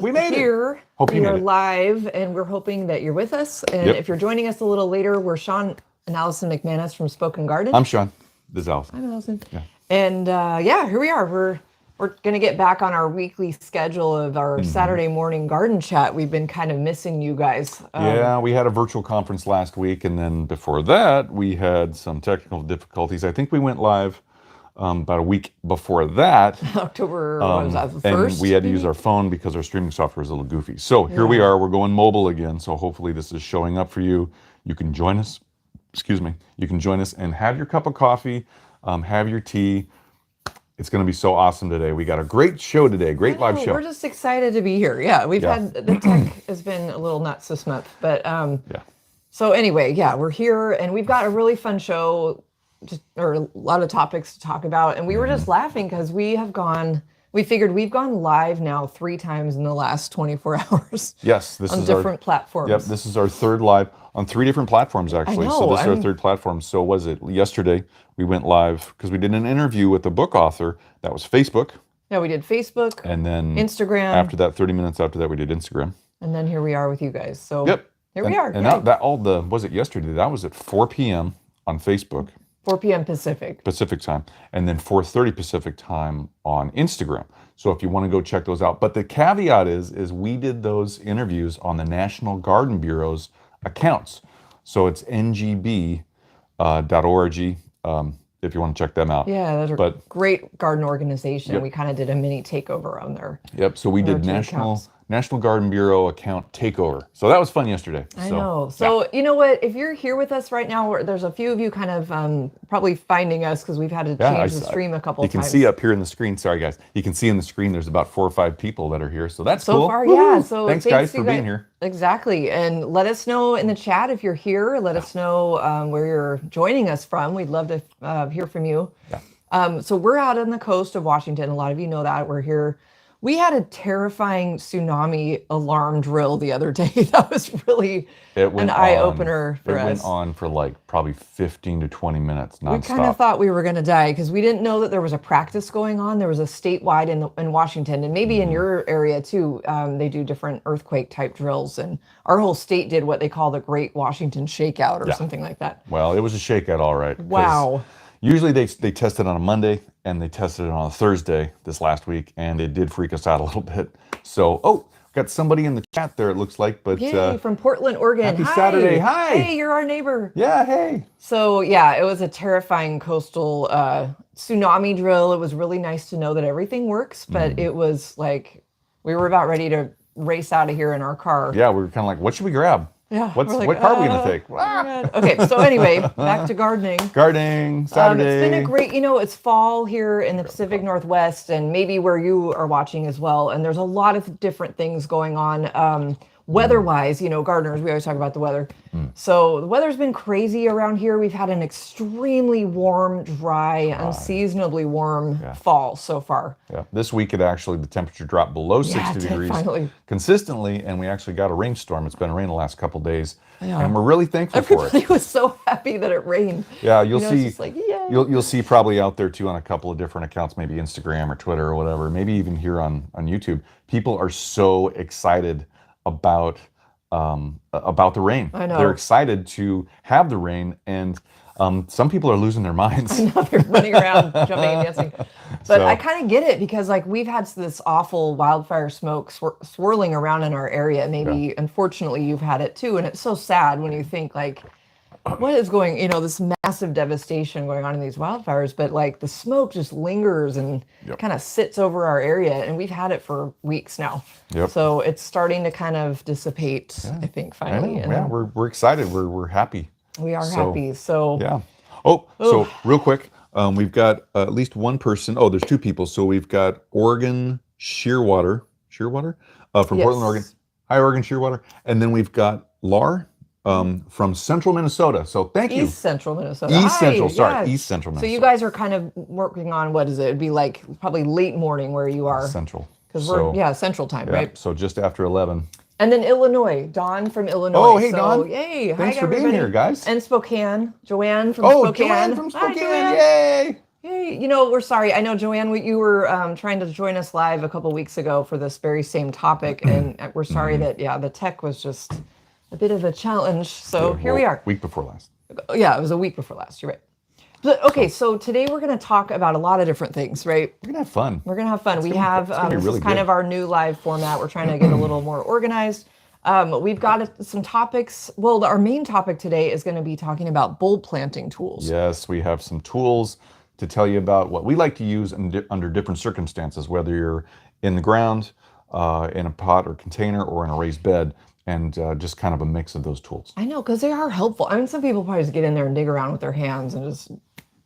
We made here. it. Hope you We made are it. live, and we're hoping that you're with us. And Yep. if you're joining us a little later, we're Sean and Allison McManus from Spoken Garden. I'm Sean. This is Allison. I'm Allison. Yeah. And here we are. We're going to get back on our weekly schedule of our Saturday morning garden chat. We've been kind of missing you guys. Yeah, we had a virtual conference last week, and then before that, we had some technical difficulties. I think we went live about a week before that. October, what was that, the And 1st? we had to use our phone because our streaming software is a little goofy. So here we are. We're going mobile again. So hopefully this is showing up for you. You can join us. Excuse me. You can join us and have your cup of coffee, have your tea. It's going to be so awesome today. We got a great show today. Great live show. We're just excited to be here. Yeah, we've Yeah. had, the tech has been a little nuts this month. But Yeah. so anyway, we're here and we've got a really fun show, or a lot of topics to talk about. And we were just laughing because we figured we've gone live now 3 times in the last 24 hours. Yes, this on is different platforms. Yep, this is our third live on 3 different platforms actually. know, So this is our third platform. So was it yesterday we went live because we did an interview with a book author. That was Facebook. Yeah, we did Facebook, And then Instagram, after that, 30 minutes after that, we did Instagram. and then here we are with you guys. So Yep. here we are. And Yay. that all the was it yesterday? That was at 4 p.m. on Facebook 4 p.m. Pacific. time, and then 4:30 Pacific time on Instagram. So if you want to go check those out, but the caveat is we did those interviews on the National Garden Bureau's accounts. So it's ngb.org if you want to check them out. Yeah, that's a But- great garden organization. Yep. We kind of did a mini takeover on there. Yep. So we did two National accounts. Garden Bureau account takeover. So that was fun yesterday. I know. So you know what? If you're here with us right now, there's a few of you kind of probably finding us because we've had to change the stream a couple You of can times. see up here in the screen. Sorry, guys. You can see in the screen there's about 4 or 5 people that are here. So that's So cool. far, Woo-hoo. yeah. So thanks guys you for being here. Exactly. And let us know in the chat if you're here. Let us know where you're joining us from. We'd love to hear from you. Yeah. So we're out on the coast of Washington. A lot of you know that. We're here. We had a terrifying tsunami alarm drill the other day. That was really an eye-opener for us. It went on for like probably 15 to 20 minutes nonstop. We kind of thought we were going to die because we didn't know that there was a practice going on. There was a statewide in Washington, and maybe in your area too. They do different earthquake type drills, and our whole state did what they call the Great Washington Shakeout or something like that. Well, it was a shakeout, all right. 'cause Wow. Usually they test it on a Monday and they tested it on a Thursday this last week, and it did freak us out a little bit. So, got somebody in the chat there, it looks like. But Yay, from Portland, Oregon. happy Hi. Saturday. Hi. Hey, you're our neighbor. Yeah, hey. So yeah, it was a terrifying coastal tsunami drill. It was really nice to know that everything works, but it was like we were about ready to race out of here in our car. Yeah, we were kind of like, what should we grab? Yeah, What we're like, car are we going to take? oh my God. Okay, so anyway, back to gardening. Gardening, Saturday. It's been a great, it's fall here in the Pacific Northwest and maybe where you are watching as well. And there's a lot of different things going on. Weather-wise, gardeners, we always talk about the weather. So the weather's been crazy around here. We've had an extremely warm, dry, unseasonably warm fall so far. Yeah, this week the temperature dropped below 60 it did, degrees finally. consistently, and we actually got a rainstorm. It's been raining the last couple days, and we're really thankful for it. Everybody was so happy that it rained. Yeah, you'll It's see. just like, yay. You'll see probably out there too on a couple of different accounts, maybe Instagram or Twitter or whatever, maybe even here on YouTube. People are so excited about the rain. I know. They're excited to have the rain, and some people are losing their minds. They're running around, jumping and dancing. But So- I kind of get it because we've had this awful wildfire smoke swirling around in our area. Maybe, unfortunately, you've had it too. And it's so sad when you think what is going, this massive devastation going on in these wildfires, but the smoke just lingers and kind of sits over our area. And we've had it for weeks now. Yep. So it's starting to kind of dissipate, I think, finally. And we're excited. We're happy. we are happy. So Yeah. So real quick, we've got at least one person. Oh, there's 2 people. So we've got Oregon Shearwater from Portland, Oregon. Hi, Oregon Shearwater. And then we've got Lar from Central Minnesota. So thank you. East Central Minnesota. East Central, sorry, yes. East Central So Minnesota. you guys are kind of working on, what is it? It'd be probably late morning where you are. Central. Because we're, Central time, Yeah, right? so just after 11. And then Illinois, Dawn from Illinois. Oh, hey, so, Dawn. Yay. Thanks Hi, for being everybody. here, guys. And Spokane. Joanne from Oh, Spokane. Joanne from Hi, Spokane. Joanne. Yay. Hey, we're sorry. I know, Joanne, you were trying to join us live a couple weeks ago for this very same topic, and we're sorry that, the tech was just a bit of a challenge. So here we are. Week before last. Yeah, it was a week before last. You're right. But okay, so today we're going to talk about a lot of different things, right? We're gonna have fun. We're going to have fun. We have this really is kind good. of our new live format. We're trying to get a little more organized. We've got some topics. Well, our main topic today is going to be talking about bulb planting tools. Yes, we have some tools to tell you about what we like to use under different circumstances, whether you're in the ground, in a pot or container, or in a raised bed, and just kind of a mix of those tools. I know, because they are helpful. I mean, some people probably just get in there and dig around with their hands and just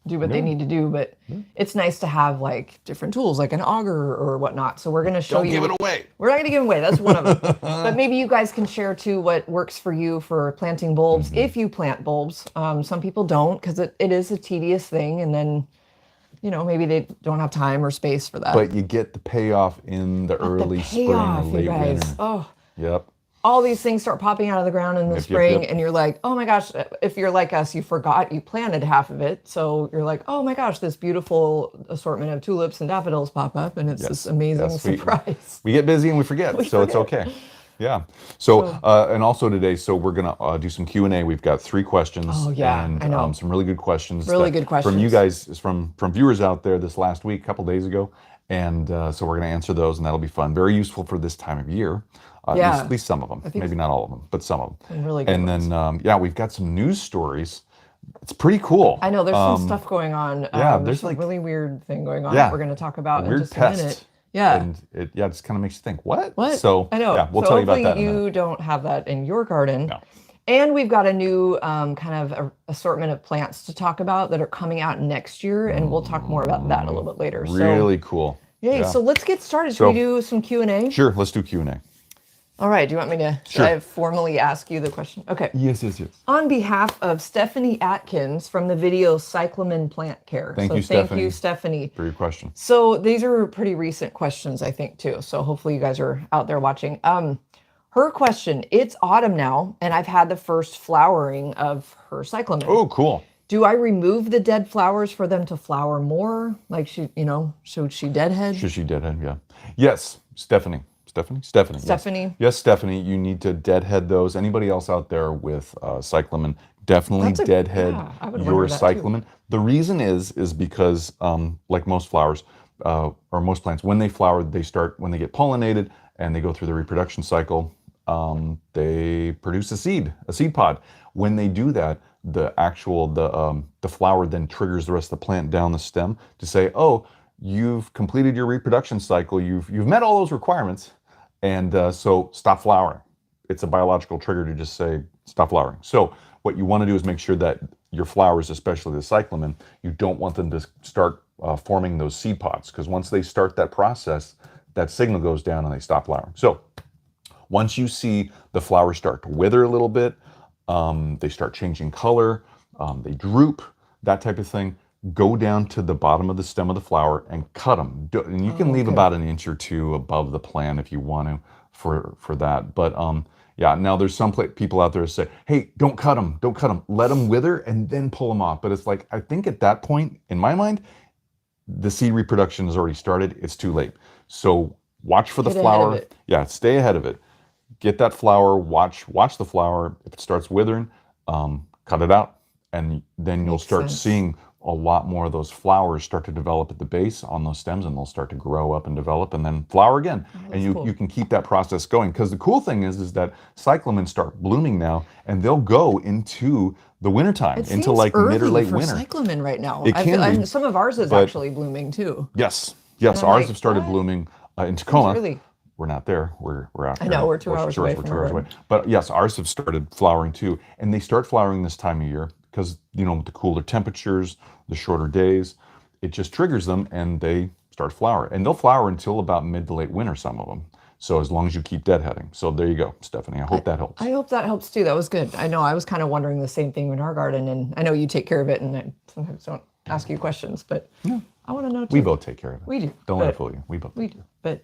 do what they need to do, but it's nice to have like different tools, like an auger or whatnot. So we're going to show you. Don't give it away. We're not going to give them away. That's one of them. But maybe you guys can share too what works for you for planting bulbs, if you plant bulbs. Some people don't, because it is a tedious thing, and then maybe they don't have time or space for that. But you get the payoff in the early spring or you late guys. winter. Oh, Yep. all these things start popping out of the ground in the spring, yep. and you're like, oh my gosh, if you're like us, you forgot you planted half of it. So you're like, oh my gosh, this beautiful assortment of tulips and daffodils pop up, and it's this amazing surprise. We get busy and we forget, it's okay. Yeah. So, and also today, we're going to do some Q&A. We've got 3 questions. Oh, yeah, and I know. Some really good questions. Really good questions. From you guys, from viewers out there this last week, a couple days ago. And so we're going to answer those, and that'll be fun. Very useful for this time of year. At least some of them. Maybe not all of them, but some of them. And really good ones. Then, we've got some news stories. It's pretty cool. I know, there's some stuff going on. There's a like really weird thing going on Yeah, that we're going to talk about in weird just test. a minute. Yeah. And it just kind of makes you think, what? What? So, I know. yeah, we'll tell you about that in a hopefully minute. you don't have that in your garden. No. And we've got a new kind of assortment of plants to talk about that are coming out next year, and we'll talk more about that a little bit later. Really cool. Yay, so let's get started. Should we do some Q&A? Sure, let's do Q&A. All right, do you want me to should I formally ask you the question? Okay. Yes. On behalf of Stephanie Atkins from the video Cyclamen Plant Care. Thank you, Stephanie. For your question. So these are pretty recent questions, I think, too. So hopefully you guys are out there watching. Her question, it's autumn now, and I've had the first flowering of her cyclamen. Oh, cool. Do I remove the dead flowers for them to flower more? Like, should she deadhead? Should she deadhead? Yeah. Yes, Stephanie. Stephanie. Yes, Stephanie, you need to deadhead those. Anybody else out there with cyclamen, definitely deadhead your cyclamen. The reason is because like most flowers or most plants, when they flower, when they get pollinated and they go through the reproduction cycle, they produce a seed pod. When they do that, the flower then triggers the rest of the plant down the stem to say, oh, you've completed your reproduction cycle, you've met all those requirements, and so stop flowering. It's a biological trigger to just say stop flowering. So what you want to do is make sure that your flowers, especially the cyclamen, you don't want them to start forming those seed pods, because once they start that process, that signal goes down and they stop flowering. So once you see the flowers start to wither a little bit, they start changing color, they droop, that type of thing, go down to the bottom of the stem of the flower and cut them. And you can leave about an inch or 2 above the plant if you want to for that. But now there's some people out there who say, hey, don't cut them, let them wither and then pull them off. But it's like, I think at that point, in my mind, the seed reproduction has already started. It's too late. So watch for the flower. Yeah, stay ahead of it. Get that flower, watch the flower. If it starts withering, cut it out. And then you'll start seeing a lot more of those flowers start to develop at the base on those stems, and they'll start to grow up and develop and then flower again. And you can keep that process going, because the cool thing is that cyclamen start blooming now, and they'll go into the wintertime, into like mid or late winter. Cyclamen right now. It can be, some of ours is actually blooming too. Yes, ours have started blooming in Tacoma. Really? We're not there. We're out there. I know, we're 2 hours away from our garden. But yes, ours have started flowering too. And they start flowering this time of year because, the cooler temperatures, the shorter days, it just triggers them and they start flowering. And they'll flower until about mid to late winter, some of them. So as long as you keep deadheading. So there you go, Stephanie. I hope that helps. I hope that helps too. That was good. I know I was kind of wondering the same thing in our garden, and I know you take care of it, and I sometimes don't ask you questions, but I want to know too. We both take care of it. We do. Don't let it fool you. We both do. But,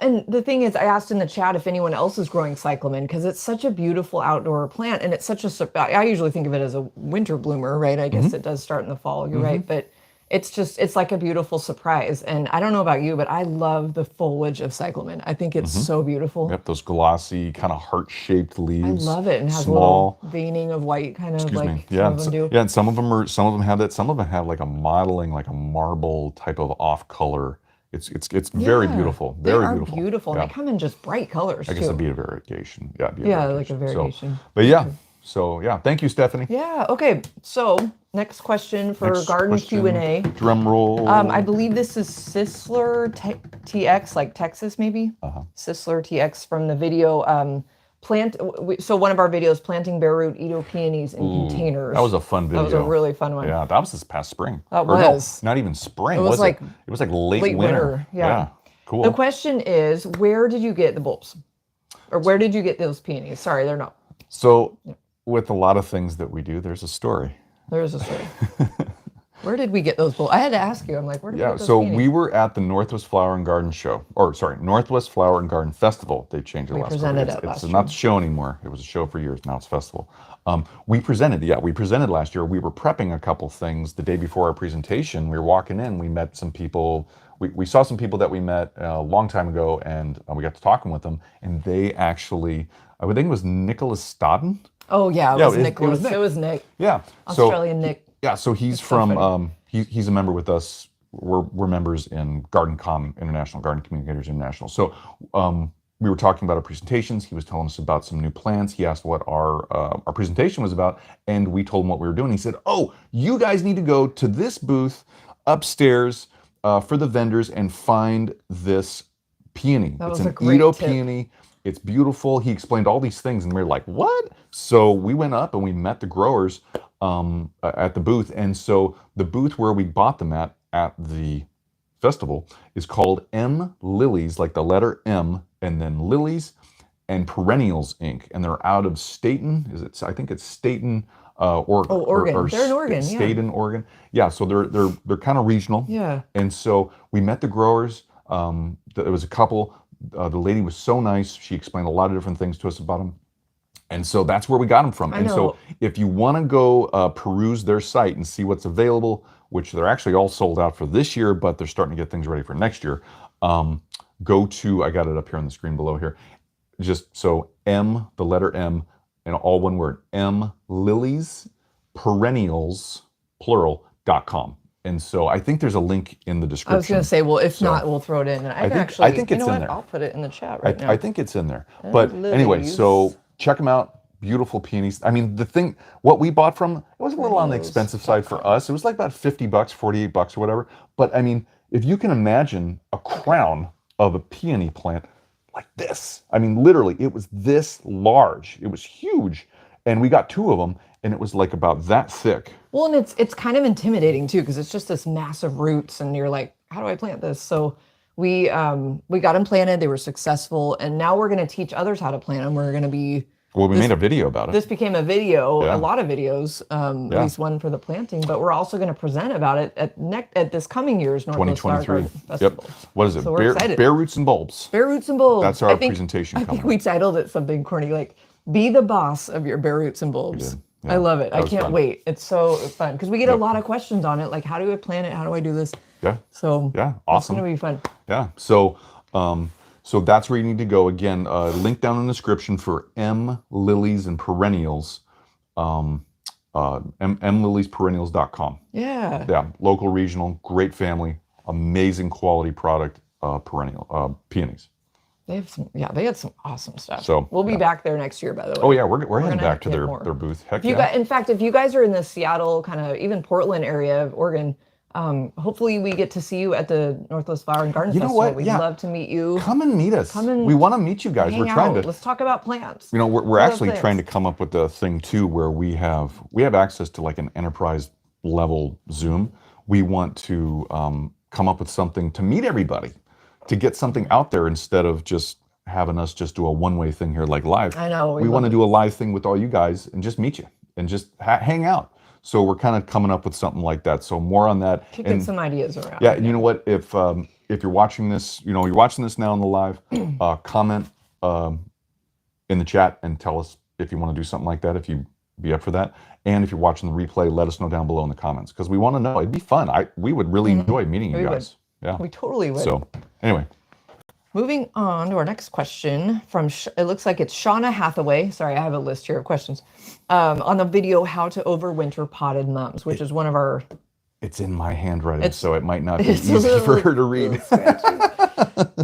and the thing is, I asked in the chat if anyone else is growing cyclamen, because it's such a beautiful outdoor plant, and it's such I usually think of it as a winter bloomer, right? I guess it does start in the fall, you're right. But it's like a beautiful surprise. And I don't know about you, but I love the foliage of cyclamen. I think it's so beautiful. Yep, those glossy, kind of heart-shaped I leaves. love it, and has a Small. little veining of white, kind of Excuse me. like Yeah, some of them do. yeah, and some of them have that. Some of them have like a modeling, like a marble type of off color. It's very Yeah, beautiful. they Very are beautiful. beautiful, and Yeah. they come in just bright colors I guess it'd too. be a variegation. Yeah, it'd be a Yeah, like a variegation. So, variegation. but yeah. So yeah, thank you, Stephanie. Yeah. Okay. So next question for Next garden question. Q&A. Drum roll. I believe this is Sisler TX, like Texas maybe. Sisler TX from the video. So one of our videos, planting bare root Edo peonies in containers. That was a fun video. That was a really fun one. Yeah, that was this past spring. That Or no, was. not even spring. It was like it was like late late winter, yeah. Cool. The question is, where did you get the bulbs? Or where did you get those peonies? Sorry, they're not. So with a lot of things that we do, there's a story. There is a story. Where did we get those bulbs? I had to ask you. I'm like, where did we Yeah, get those so peonies? we were at the Northwest Flower and Garden Show, or sorry, Northwest Flower and Garden Festival. They changed it last presented year. it last It's not the show anymore. It was a show for years. Now it's festival. We presented last year. We were prepping a couple things the day before our presentation. We were walking in. We met some people. We saw some people that we met a long time ago, and we got to talking with them. And they actually, I would think it was Nicholas Stodden. Oh yeah, it Yeah, was it was Nicholas. Nick. It was Nick. Yeah, Australian Nick. Yeah, so he's so from funny. he's a member with us. We're members in GardenCom International, Garden Communicators International. So we were talking about our presentations. He was telling us about some new plans. He asked what our presentation was about, and we told him what we were doing. He said, "Oh, you guys need to go to this booth upstairs for the vendors and find this peony. That It's was a an great Edo tip. peony. It's beautiful." He explained all these things, and we were like, "What?" So we went up and we met the growers at the booth. And so the booth where we bought them at the festival is called M Lilies, like the letter M, and then Lilies and Perennials Inc. And they're out of Staten. I think it's Staten, Oregon. Oh, Oregon. They're in Oregon, yeah. Staten, Oregon. Yeah. So they're kind of regional. Yeah. And so we met the growers. There was a couple. The lady was so nice. She explained a lot of different things to us about them. And so that's where we got them from. I And know. so if you want to go peruse their site and see what's available, which they're actually all sold out for this year, but they're starting to get things ready for next year, go to, I got it up here on the screen below here. Just so M, the letter M, and all one word, M Lilies Perennials, plural.com. And so I think there's a link in the description. I was going to say, well, if not, we'll throw it in. And I think it's in there. I'll put it in the chat right now. I think it's in there. But anyway, Lilies. so check them out. Beautiful peonies. I mean, what we bought from, it was a little on the expensive side for us. It was like about $50, $48 or whatever. But I mean, if you can imagine a crown of a peony plant like this, I mean, literally, it was this large. It was huge. And we got 2 of them, and it was like about that thick. Well, and it's kind of intimidating too, because it's just this massive roots, and you're like, how do I plant this? So we got them planted. They were successful, and now we're going to teach others how to plant them. We're going to be. Well, we made a video about it. This became a video, Yeah. a lot of videos, at least one for the planting. But we're also going to present about it at this coming year's Northwest Flower 2023. Garden Festival. Yep. What is it? So we're excited. Bare Roots and Bulbs. Bare roots and bulbs. That's our presentation I coming think we titled it something corny, like "Be the boss of your bare roots and bulbs." Yeah, I love it. that I was can't fun. wait. It's so fun because we get a lot of questions on it, like how do I plant it? How do I do this? Yeah. So Yeah. it's Awesome. gonna be fun. Yeah. So that's where you need to go. Again, link down in the description for M Lilies and Perennials. mliliesperennials.com. Yeah. Yeah. Local, regional, great family, amazing quality product, perennial peonies. They have some. Yeah, they had some awesome stuff. So, we'll be yeah. back there next year, by the way. Oh yeah, we're heading gonna back to get their more. booth. Heck If you yeah. guys, in fact, if you guys are in the Seattle, kind of even Portland area of Oregon, hopefully we get to see you at the Northwest Flower and Garden You know Festival. what? We'd Yeah. love to meet you. Come and meet us. and we want to meet you guys. Hang We're trying out. to. Let's talk about plants. You know, we're love actually plants. trying to come up with a thing too where we have access to like an enterprise level Zoom. We want to come up with something to meet everybody, to get something out there instead of just having us just do a one-way thing here like live. I know. We want to do a live thing with all you guys and just meet you and just hang out. So we're kind of coming up with something like that. So more on that. Kicking some ideas around. Yeah, and you know what? If you're watching this, you're watching this now on the live, comment in the chat and tell us if you want to do something like that. If you be up for that. And if you're watching the replay, let us know down below in the comments because we want to know. It'd be fun. We would really enjoy meeting you We would. guys. Yeah. We totally would. So anyway, Moving on to our next question from, it looks like it's Shauna Hathaway. Sorry, I have a list here of questions. On the video, how to overwinter potted mums, which is one of our... it's in my handwriting, It's- so it might not be it's a easy for little- her to read.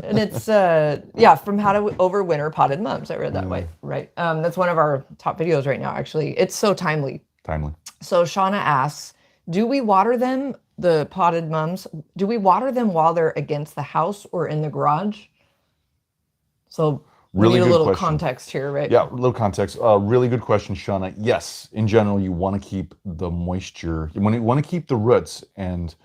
And it's, yeah, from how to overwinter potted mums. I read that right. That's one of our top videos right now, actually. It's so timely. Timely. So Shauna asks, do we water them, the potted mums, do we water them while they're against the house or in the garage? So we Really need a good little question. context here, right? Yeah, a little context. Really good question, Shauna. Yes, in general, you want to keep the moisture. You want to keep the roots and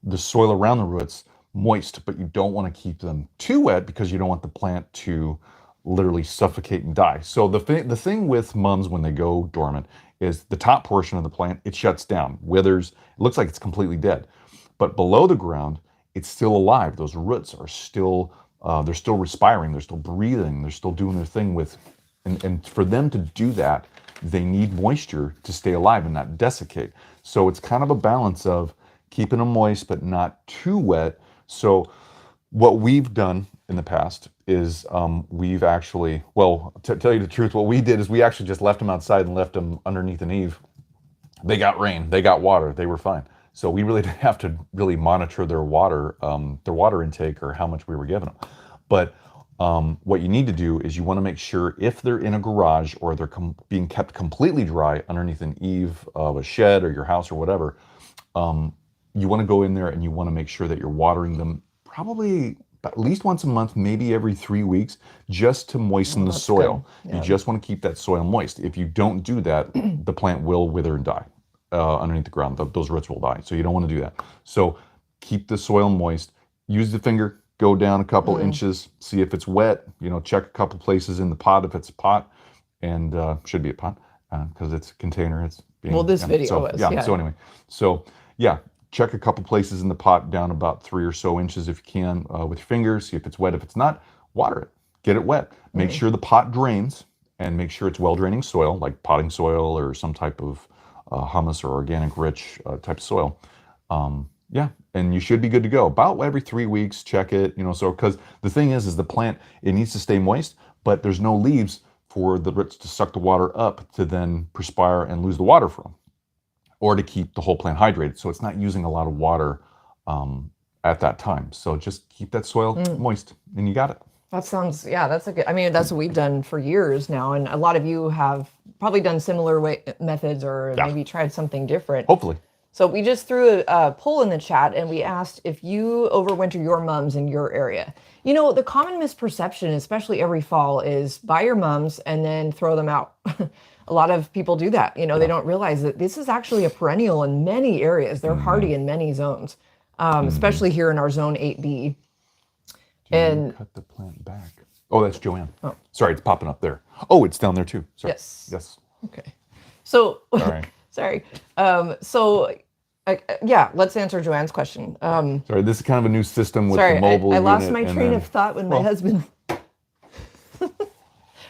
the soil around the roots moist, but you don't want to keep them too wet because you don't want the plant to literally suffocate and die. So the thing with mums when they go dormant is the top portion of the plant, it shuts down, withers. It looks like it's completely dead. But below the ground, it's still alive. Those roots are still... they're still respiring, they're still breathing, they're still doing their thing with, and for them to do that, they need moisture to stay alive and not desiccate. So it's kind of a balance of keeping them moist, but not too wet. So what we've done in the past is we've actually, well, to tell you the truth, what we did is we actually just left them outside and left them underneath an eave. They got rain, they got water, they were fine. So we really didn't have to really monitor their water intake or how much we were giving them. But what you need to do is you want to make sure if they're in a garage or they're being kept completely dry underneath an eave of a shed or your house or whatever, you want to go in there and you want to make sure that you're watering them probably at least once a month, maybe every 3 weeks, just to moisten the soil. good. Yeah. You just want to keep that soil moist. If you don't do that, the plant will wither and die. Underneath the ground, those roots will die. So you don't want to do that. So keep the soil moist. Use the finger, go down a couple inches, see if it's wet. Check a couple places in the pot if it's a pot, and should be a pot because it's a container. It's being, Well, this video so, was, yeah. yeah. So anyway, check a couple places in the pot down about 3 or so inches if you can with your fingers. See if it's wet. If it's not, water it. Get it wet. Make sure the pot drains and make sure it's well draining soil, like potting soil or some type of humus or organic rich type of soil. And you should be good to go. About every 3 weeks, check it, so because the thing is the plant, it needs to stay moist, but there's no leaves for the roots to suck the water up to then perspire and lose the water from, or to keep the whole plant hydrated. So it's not using a lot of water at that time. So just keep that soil moist and you got it. That sounds, yeah, that's a good, I mean, that's what we've done for years now. And a lot of you have probably done similar methods or maybe tried something different. Hopefully. So we just threw a poll in the chat and we asked if you overwinter your mums in your area. The common misperception, especially every fall, is buy your mums and then throw them out. A lot of people do that. They don't realize that this is actually a perennial in many areas. They're hardy in many zones, especially here in our zone 8B. And cut the plant back. Oh, that's Joanne. Oh, sorry, it's popping up there. Oh, it's down there too. Sorry. Yes. Okay. So, All right. sorry. Let's answer Joanne's question. Sorry, this is kind of a new system with Sorry, the mobile I lost unit my and train then- of thought when my husband.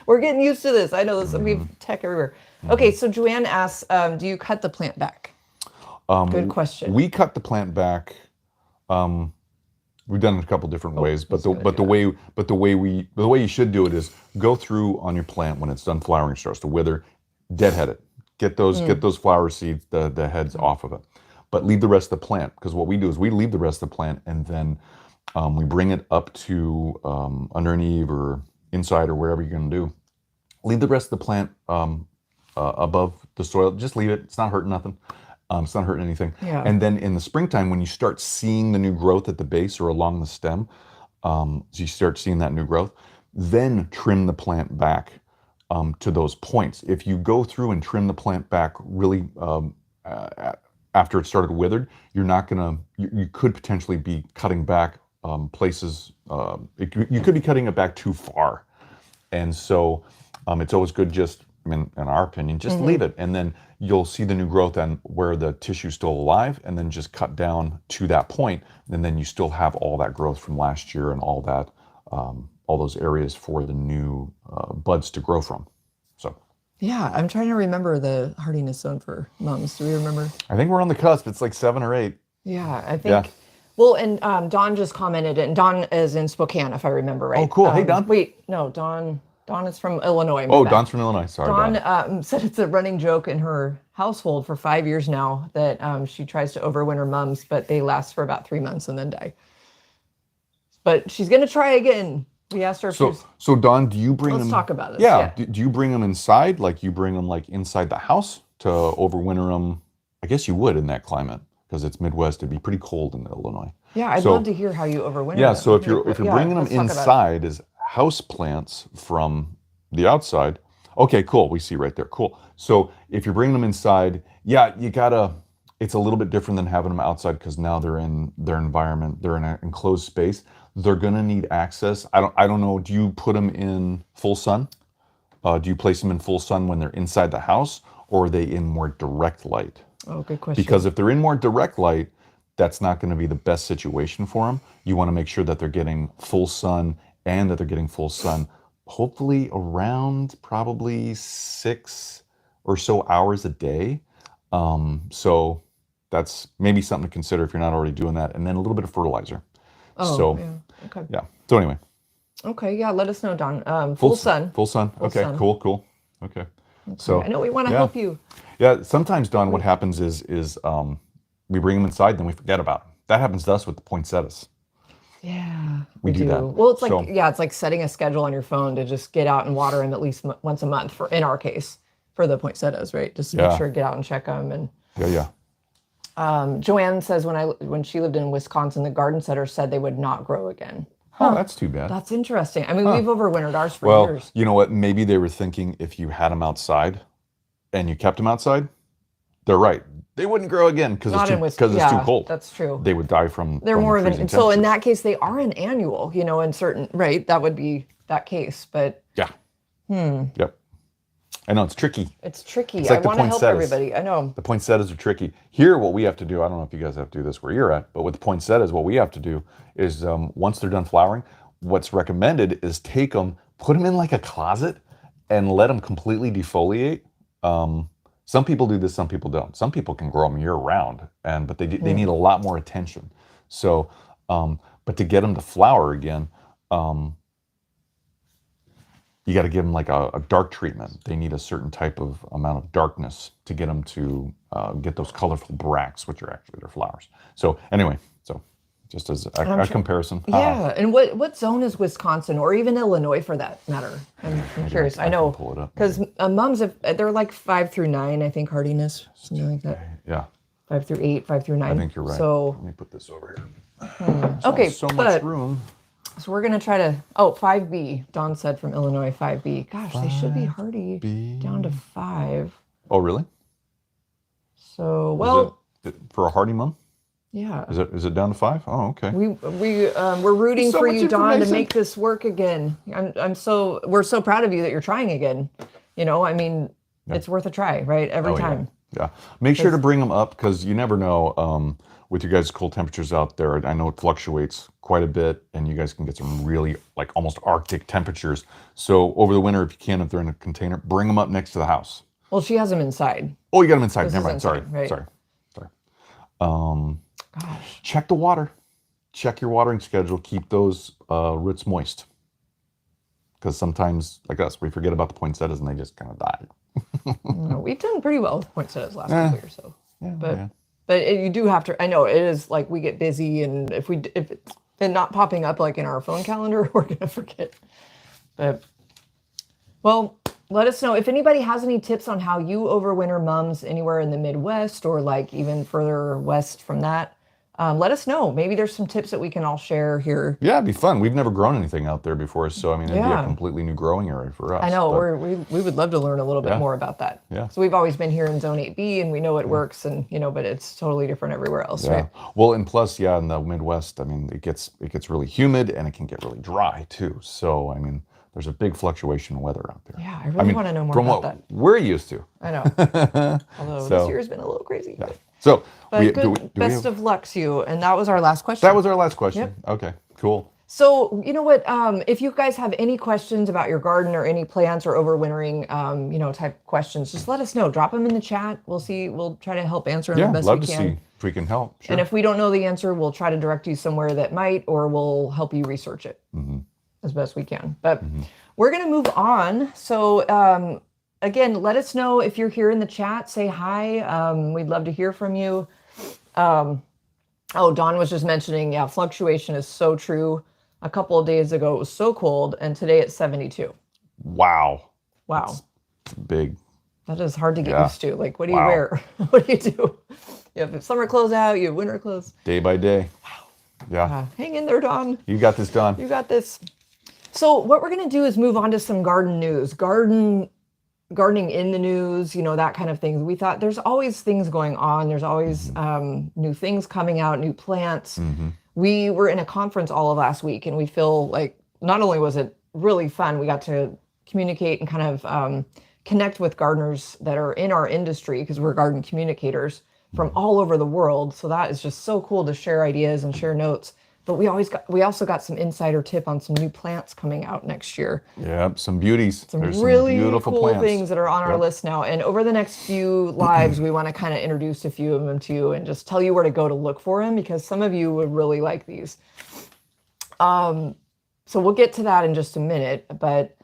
We're getting used to this. I know this. We have tech everywhere. Okay, so Joanne asks, do you cut the plant back? Good question. We cut the plant back. We've done it a couple different ways, but the way you should do it is go through on your plant when it's done flowering, starts to wither, deadhead it. Get those flower seeds, the heads off of it, but leave the rest of the plant, because what we do is we leave the rest of the plant and then we bring it up to under an eave or inside or wherever you're going to do. Leave the rest of the plant above the soil. Just leave it. It's not hurting nothing. It's not hurting anything. Yeah. And then in the springtime, when you start seeing the new growth at the base or along the stem, so you start seeing that new growth, then trim the plant back to those points. If you go through and trim the plant back really after it started withered, you're not gonna. You could potentially be cutting back places. You could be cutting it back too far, and so it's always good just. In our opinion, just leave it, and then you'll see the new growth and where the tissue's still alive, and then just cut down to that point, and then you still have all that growth from last year and all that, all those areas for the new buds to grow from. So Yeah, I'm trying to remember the hardiness zone for mums. Do we remember? I think we're on the cusp. It's like 7 or 8. Yeah, I Yeah. think. Well, and Dawn just commented, and Dawn is in Spokane, if I remember Oh, right. cool. Hey, Dawn. Wait, no, Dawn. Dawn is from Illinois. my Oh, bad. Don's from Illinois. Sorry, Dawn Don. said it's a running joke in her household for 5 years now that she tries to overwinter mums, but they last for about 3 months and then die. But she's gonna try again. We asked her if she So, was, so Don, do you bring let's them? talk about this. Yeah. Do you bring them inside? Like you bring them like inside the house to overwinter them? I guess you would in that climate because it's Midwest. It'd be pretty cold in Illinois. Yeah, I'd So- love to hear how you overwinter Yeah. them. So if you're Yeah, bringing them let's talk about it. inside as house plants from the outside, okay, cool. We see right there. Cool. So if you're bringing them inside, yeah, you gotta. It's a little bit different than having them outside because now they're in their environment. They're in an enclosed space. They're gonna need access. I don't know. Do you put them in full sun? Do you place them in full sun when they're inside the house, or are they in more direct light? Oh, good question. Because if they're in more direct light, that's not going to be the best situation for them. You want to make sure that they're getting full sun and that they're getting full sun, hopefully around probably 6 or so hours a day. So that's maybe something to consider if you're not already doing that. And then a little bit of fertilizer. Oh, so yeah. Okay. yeah. So anyway, Okay. Yeah. Let us know, Don. Full sun. Full sun. Okay. sun. Cool. Okay. So I know we want to yeah. help you. Yeah, sometimes, Don, what happens is we bring them inside, then we forget about them. That happens to us with the poinsettias. Yeah, We do that. Well, it's like So- yeah, it's like setting a schedule on your phone to just get out and water them at least once a month. For in our case, for the poinsettias, right? Just to Yeah. make sure to get out and check them. And Yeah. Joanne says when she lived in Wisconsin, the garden setter said they would not grow again. Oh, that's too bad. That's interesting. I mean, we've overwintered ours for Well, years. you know what? Maybe they were thinking if you had them outside and you kept them outside, they're right. They wouldn't grow again because Not in it's Wisconsin. too cold. That's true. They would die from. They're from more of freezing an so in temperatures. that case they are an annual. In certain right that would be that case, but Yeah. Yep. I know it's tricky. it's tricky. like I the want to help poinsettias. everybody. I know. The poinsettias are tricky. Here, what we have to do, I don't know if you guys have to do this where you're at, but with the poinsettias, what we have to do is once they're done flowering, what's recommended is take them, put them in like a closet and let them completely defoliate. Some people do this, some people don't. Some people can grow them year round, but they need a lot more attention. So, but to get them to flower again, you got to give them like a dark treatment. They need a certain type of amount of darkness to get them to get those colorful bracts, which are actually their flowers. So anyway, just as a comparison. Yeah, and what zone is Wisconsin or even Illinois for that matter? I'm curious. I know pull it up. because mums they're like 5 through 9, I think hardiness, something like that. Yeah, 5 through 8, 5 through 9. I think you're right. So Let me put this over here. okay, So much but room. so we're gonna try to 5B. Dawn said from Illinois 5B. Gosh, they should be hardy down to 5. Oh, really? So For a hardy mum? yeah. Is it down to 5? Oh, okay. We're rooting So for much you, Dawn, to information. make this work again. We're so proud of you that you're trying again. I mean, it's worth a try, right? Every Oh, yeah. time. Yeah. Make sure to bring them up because you never know with your guys' cold temperatures out there. I know it fluctuates quite a bit and you guys can get some really like almost Arctic temperatures. So over the winter, if you can, if they're in a container, bring them up next to the house. Well, she has them inside. Oh, you got them inside. This Never is mind. Sorry. inside, right. Sorry. Gosh. Check the water. Check your watering schedule. Keep those roots moist. Because sometimes, like us, we forget about the poinsettias and they just kind of die. We've done pretty well with poinsettias last couple years, so. Yeah. But you do have to. I know it is like we get busy, and if it's not popping up like in our phone calendar, we're gonna forget. But well, let us know if anybody has any tips on how you overwinter mums anywhere in the Midwest or like even further west from that. Let us know. Maybe there's some tips that we can all share here. Yeah, it'd be fun. We've never grown anything out there before, so I mean, it'd be Yeah. a completely new growing area for us. I know but- we would love to learn a little bit Yeah. more about that. Yeah. So we've always been here in Zone 8B, and we know it works, and but it's totally different everywhere else, Yeah. right? Well, and plus, yeah, in the Midwest, I mean, it gets really humid and it can get really dry too. So, I mean, there's a big fluctuation in weather out there. Yeah, I really want to know more from about what that. we're used to. I know. Although So- this year's been a little crazy. Yeah. So, But we, good, do we best have- of luck to you. And that was our last question. that was our last question. Okay, cool. So, you know what? If you guys have any questions about your garden or any plants or overwintering, type questions, just let us know. Drop them in the chat. We'll see. We'll try to help answer them Yeah, the best love we to can. see if we can help. Sure. And if we don't know the answer, we'll try to direct you somewhere that might, or we'll help you research it as best we can. But we're going to move on. So, again, let us know if you're here in the chat. Say hi. We'd love to hear from you. Oh, Dawn was just mentioning, yeah, fluctuation is so true. A couple of days ago, it was so cold, and today it's 72. Wow. Wow. It's big. That is hard to get Yeah. used to. Like, what do you Wow. wear? What do you do? You have summer clothes out, you have winter clothes. Day by day. Yeah. Hang in there, Dawn. You got this, Don. You got this. So what we're going to do is move on to some garden news. Gardening in the news, that kind of thing. We thought there's always things going on. There's always new things coming out, new plants. We were in a conference all of last week, and we feel like not only was it really fun, we got to communicate and kind of connect with gardeners that are in our industry, because we're garden communicators from all over the world. So that is just so cool to share ideas and share notes. But we also got some insider tip on some new plants coming out next year. Yep, some beauties. There's some really beautiful cool plants. things that are on our list now. And over the next few lives, we want to kind of introduce a few of them to you and just tell you where to go to look for them, because some of you would really like these. So we'll get to that in just a minute. But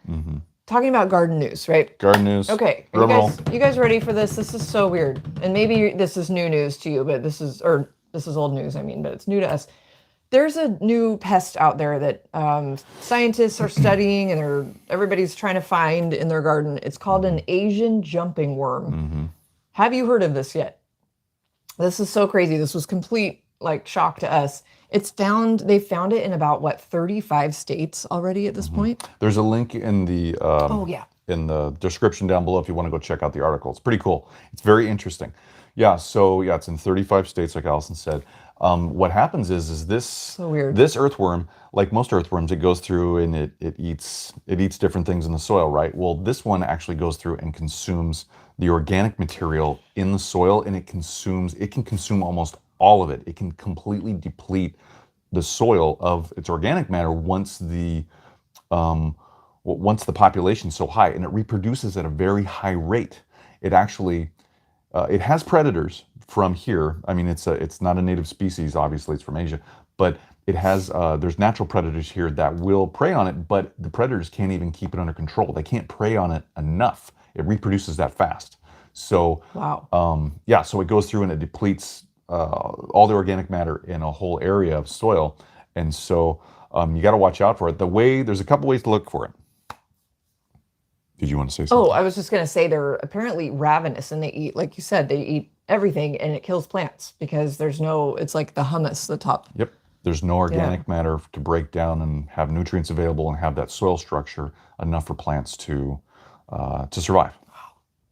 talking about garden news, right? Garden news. Okay, Drum roll. you guys ready for this? This is so weird. And maybe this is new news to you, but this is old news, but it's new to us. There's a new pest out there that scientists are studying, and everybody's trying to find in their garden. It's called an Asian jumping worm. Have you heard of this yet? This is so crazy. This was complete shock to us. They found it in about 35 states already at this point. There's a link in the in the description down below if you want to go check out the article. It's pretty cool. It's very interesting. Yeah, so it's in 35 states, like Allison said. What happens is this So weird. This earthworm, like most earthworms, it goes through and it eats different things in the soil, right? Well, this one actually goes through and consumes the organic material in the soil, and it can consume almost all of it. It can completely deplete the soil of its organic matter once the population's so high, and it reproduces at a very high rate. It actually it has predators from here. It's not a native species, obviously, it's from Asia, but it has there's natural predators here that will prey on it, but the predators can't even keep it under control. They can't prey on it enough. It reproduces that fast. So Wow. So it goes through and it depletes all the organic matter in a whole area of soil, and so you got to watch out for it. There's a couple ways to look for it. Did you want to say something? Oh, I was just going to say they're apparently ravenous, and they eat, like you said, they eat everything, and it kills plants because it's like the hummus, the top. Yep. There's no organic matter to break down and have nutrients available and have that soil structure enough for plants to survive.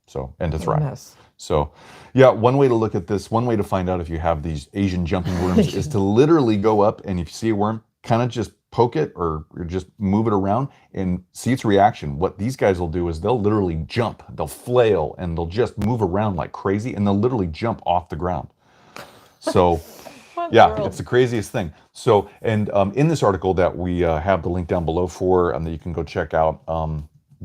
So, and to thrive. Mess. So, one way to look at this, one way to find out if you have these Asian jumping worms is to literally go up, and if you see a worm, kind of just poke it or just move it around and see its reaction. What these guys will do is they'll literally jump, they'll flail, and they'll just move around like crazy, and they'll literally jump off the ground. So, it's the craziest thing. So, and in this article that we have the link down below for, that you can go check out,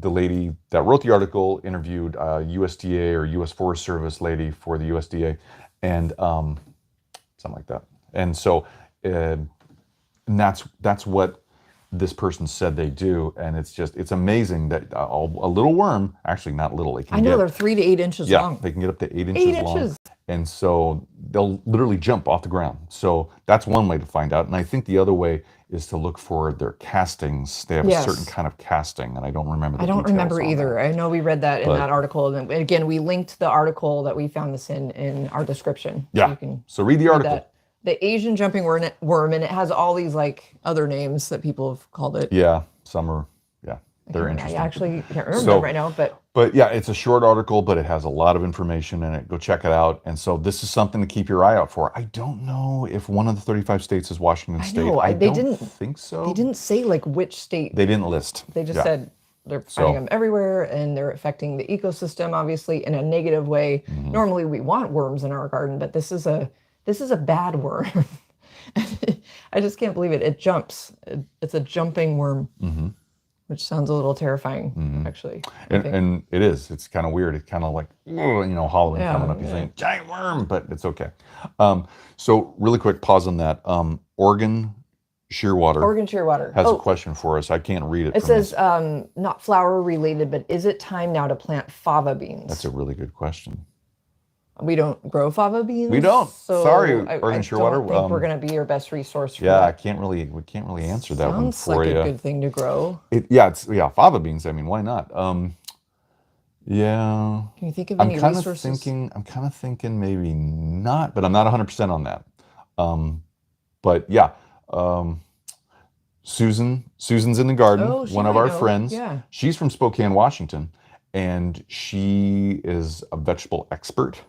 the lady that wrote the article interviewed USDA or U.S. Forest Service lady for the USDA, and something like that. And so, and that's what this person said they do, and it's amazing that a little worm, actually not little, I know they're 3 to 8 inches long. They can get up to 8 inches long. And so they'll literally jump off the ground. So that's one way to find out. And I think the other way is to look for their castings. They have a certain kind of casting, and I don't remember the details. I don't remember either. That. I know we read that in that article. And again, we linked the article that we found this in our description. Yeah. So read the article. The Asian jumping worm, and it has all these other names that people have called it. Yeah, some are, they're interesting. I actually can't remember right now, but it's a short article, but it has a lot of information in it. Go check it out. And so this is something to keep your eye out for. I don't know if one of the 35 states is Washington State. I don't think so. They didn't say which state. They didn't list. They just said they're finding them everywhere, and they're affecting the ecosystem, obviously, in a negative way. Normally we want worms in our garden, but this is a bad worm. I just can't believe it. It jumps. It's a jumping worm, which sounds a little terrifying, actually. I And think. and it is. It's kind of weird. It's kind of like, Halloween Yeah, coming up. You yeah. think giant worm, but it's okay. So really quick pause on that. Oregon Shearwater Oregon Shearwater. has a Oh, question for us. I can't read it it from says this. not flower related, but is it time now to plant fava beans? That's a really good question. We don't grow fava beans. We don't. So Sorry, I Oregon don't Shearwater. think we're going to be your best resource for Yeah, that. we can't really answer that one Sounds for like you. a good thing to grow. Fava beans. I mean, why not? Yeah. Can you think of any resources? I'm kind of thinking maybe not, but I'm not 100% on that. But yeah, um, Susan's in the garden, Oh, she one of might our know. friends. Yeah. She's from Spokane, Washington, and she is a vegetable expert.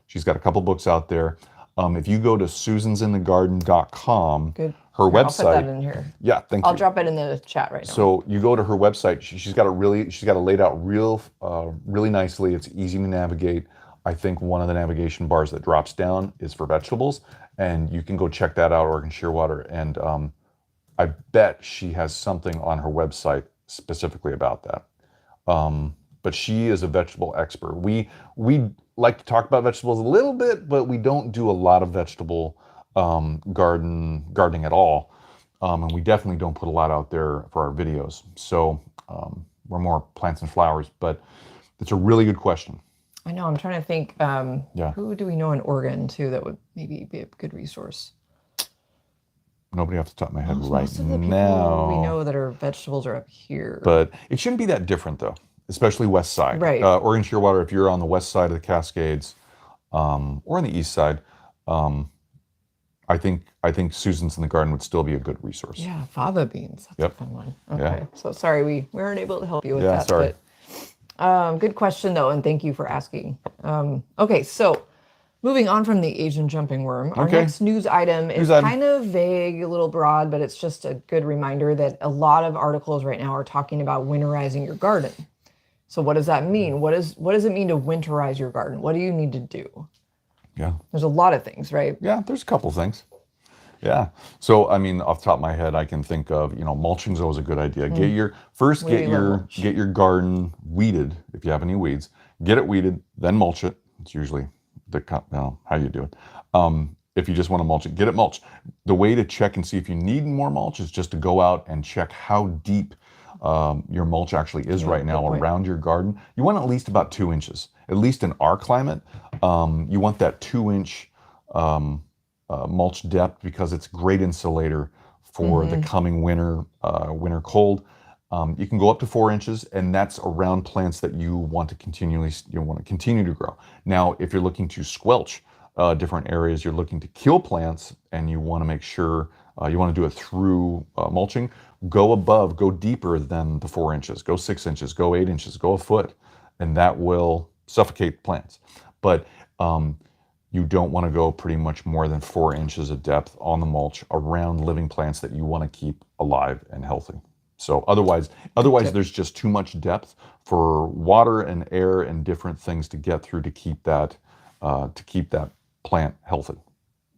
She's got a couple books out there. If you go to susansinthegarden.com, Good. her Here, I'll put that website. in here. Yeah, thank I'll you. drop it in the chat right now. So you go to her website. She's got it laid out really nicely. It's easy to navigate. I think one of the navigation bars that drops down is for vegetables, and you can go check that out, Oregon Shearwater. And I bet she has something on her website specifically about that. But she is a vegetable expert. We like to talk about vegetables a little bit, but we don't do a lot of vegetable gardening at all. And we definitely don't put a lot out there for our videos. So we're more plants and flowers, but it's a really good question. I know. I'm trying to think. Yeah. Who do we know in Oregon too that would maybe be a good resource? Nobody off the top of my head Most right of the people now. we know that are vegetables are up here. But it shouldn't be that different though, especially west side. Right. Oregon Shearwater, if you're on the west side of the Cascades or on the east side, I think Susan's in the Garden would still be a good resource. Yeah, fava beans. That's Yep. a fun one. Okay. Yeah. So sorry we weren't able to help you with Yeah, that. sorry. But good question though, and thank you for asking. Okay, so moving on from the Asian jumping worm, our Okay. next news item is kind of vague, a little broad, but it's just a good reminder that a lot of articles right now are talking about winterizing your garden. So what does that mean? What does it mean to winterize your garden? What do you need to do? Yeah. There's a lot of things, right? Yeah, there's a couple things. Yeah. So I mean, off the top of my head, I can think of, mulching's always a good idea. Get your get your garden weeded if you have any weeds. Get it weeded, then mulch it. It's usually how you do it. If you just want to mulch it, get it mulched. The way to check and see if you need more mulch is just to go out and check how deep your mulch actually is right now around your garden. You want at least about 2 inches. At least in our climate, you want that 2-inch mulch depth because it's a great insulator for the coming winter cold. You can go up to 4 inches, and that's around plants that you want to continue to grow. Now, if you're looking to squelch different areas, you're looking to kill plants, and you want to make sure you want to do it through mulching. Go deeper than the 4 inches. Go 6 inches. Go 8 inches. Go a foot, and that will suffocate plants. But you don't want to go pretty much more than 4 inches of depth on the mulch around living plants that you want to keep alive and healthy. So otherwise there's just too much depth for water and air and different things to get through to keep that plant healthy.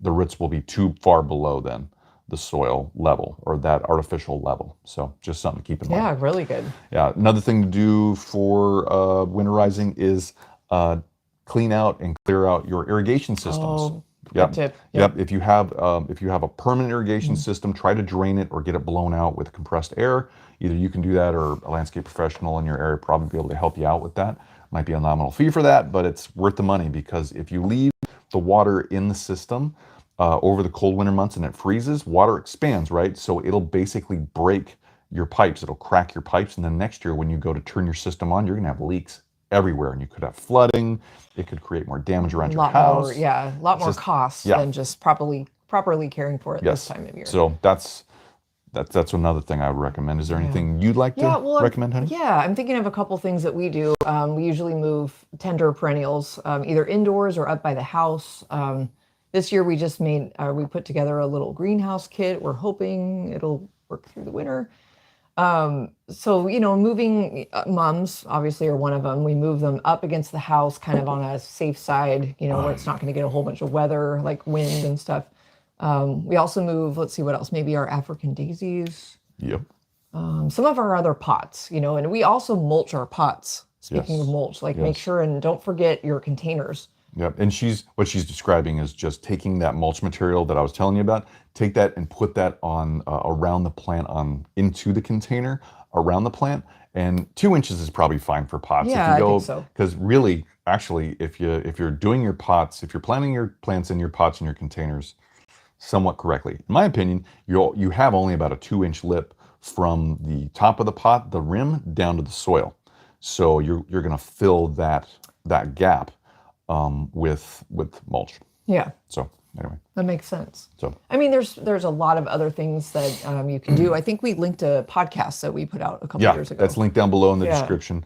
The roots will be too far below then the soil level or that artificial level. So just something to keep in mind. Yeah, really good. Yeah. Another thing to do for winterizing is clean out and clear out your irrigation systems. Oh, Yep. good tip. Yep. If you have a permanent irrigation system, try to drain it or get it blown out with compressed air. Either you can do that, or a landscape professional in your area probably be able to help you out with that. Might be a nominal fee for that, but it's worth the money because if you leave the water in the system over the cold winter months and it freezes, water expands, right? So it'll basically break your pipes. It'll crack your pipes, and then next year when you go to turn your system on, you're gonna have leaks everywhere, and you could have flooding. It could create more damage around your house. A lot more costs than just properly caring for it this time of year. So that's another thing I would recommend. Is there anything you'd like to recommend, honey? Yeah, I'm thinking of a couple things that we do. We usually move tender perennials either indoors or up by the house. This year we just we put together a little greenhouse kit. We're hoping it'll work through the winter. So, moving mums obviously are one of them. We move them up against the house, kind of on a safe side, where it's not going to get a whole bunch of weather like wind and stuff. We also move, let's see what else, maybe our African daisies, Yep. some of our other pots, and we also mulch our pots. Speaking of Yes. mulch, like make Yes. sure and don't forget your containers. Yep. And what she's describing is just taking that mulch material that I was telling you about, take that and put that on around the plant into the container around the plant. And 2 inches is probably fine for pots. Yeah, I think so. Because really, actually, if you're doing your pots, if you're planting your plants in your pots and your containers somewhat correctly, in my opinion, you have only about a 2-inch lip from the top of the pot, the rim, down to the soil. So you're going to fill that gap with mulch. Yeah, So anyway, that makes sense. so I mean, there's a lot of other things that you can do. I think we linked a podcast that we put out a couple yeah, years ago. that's linked down below in the Yeah. description.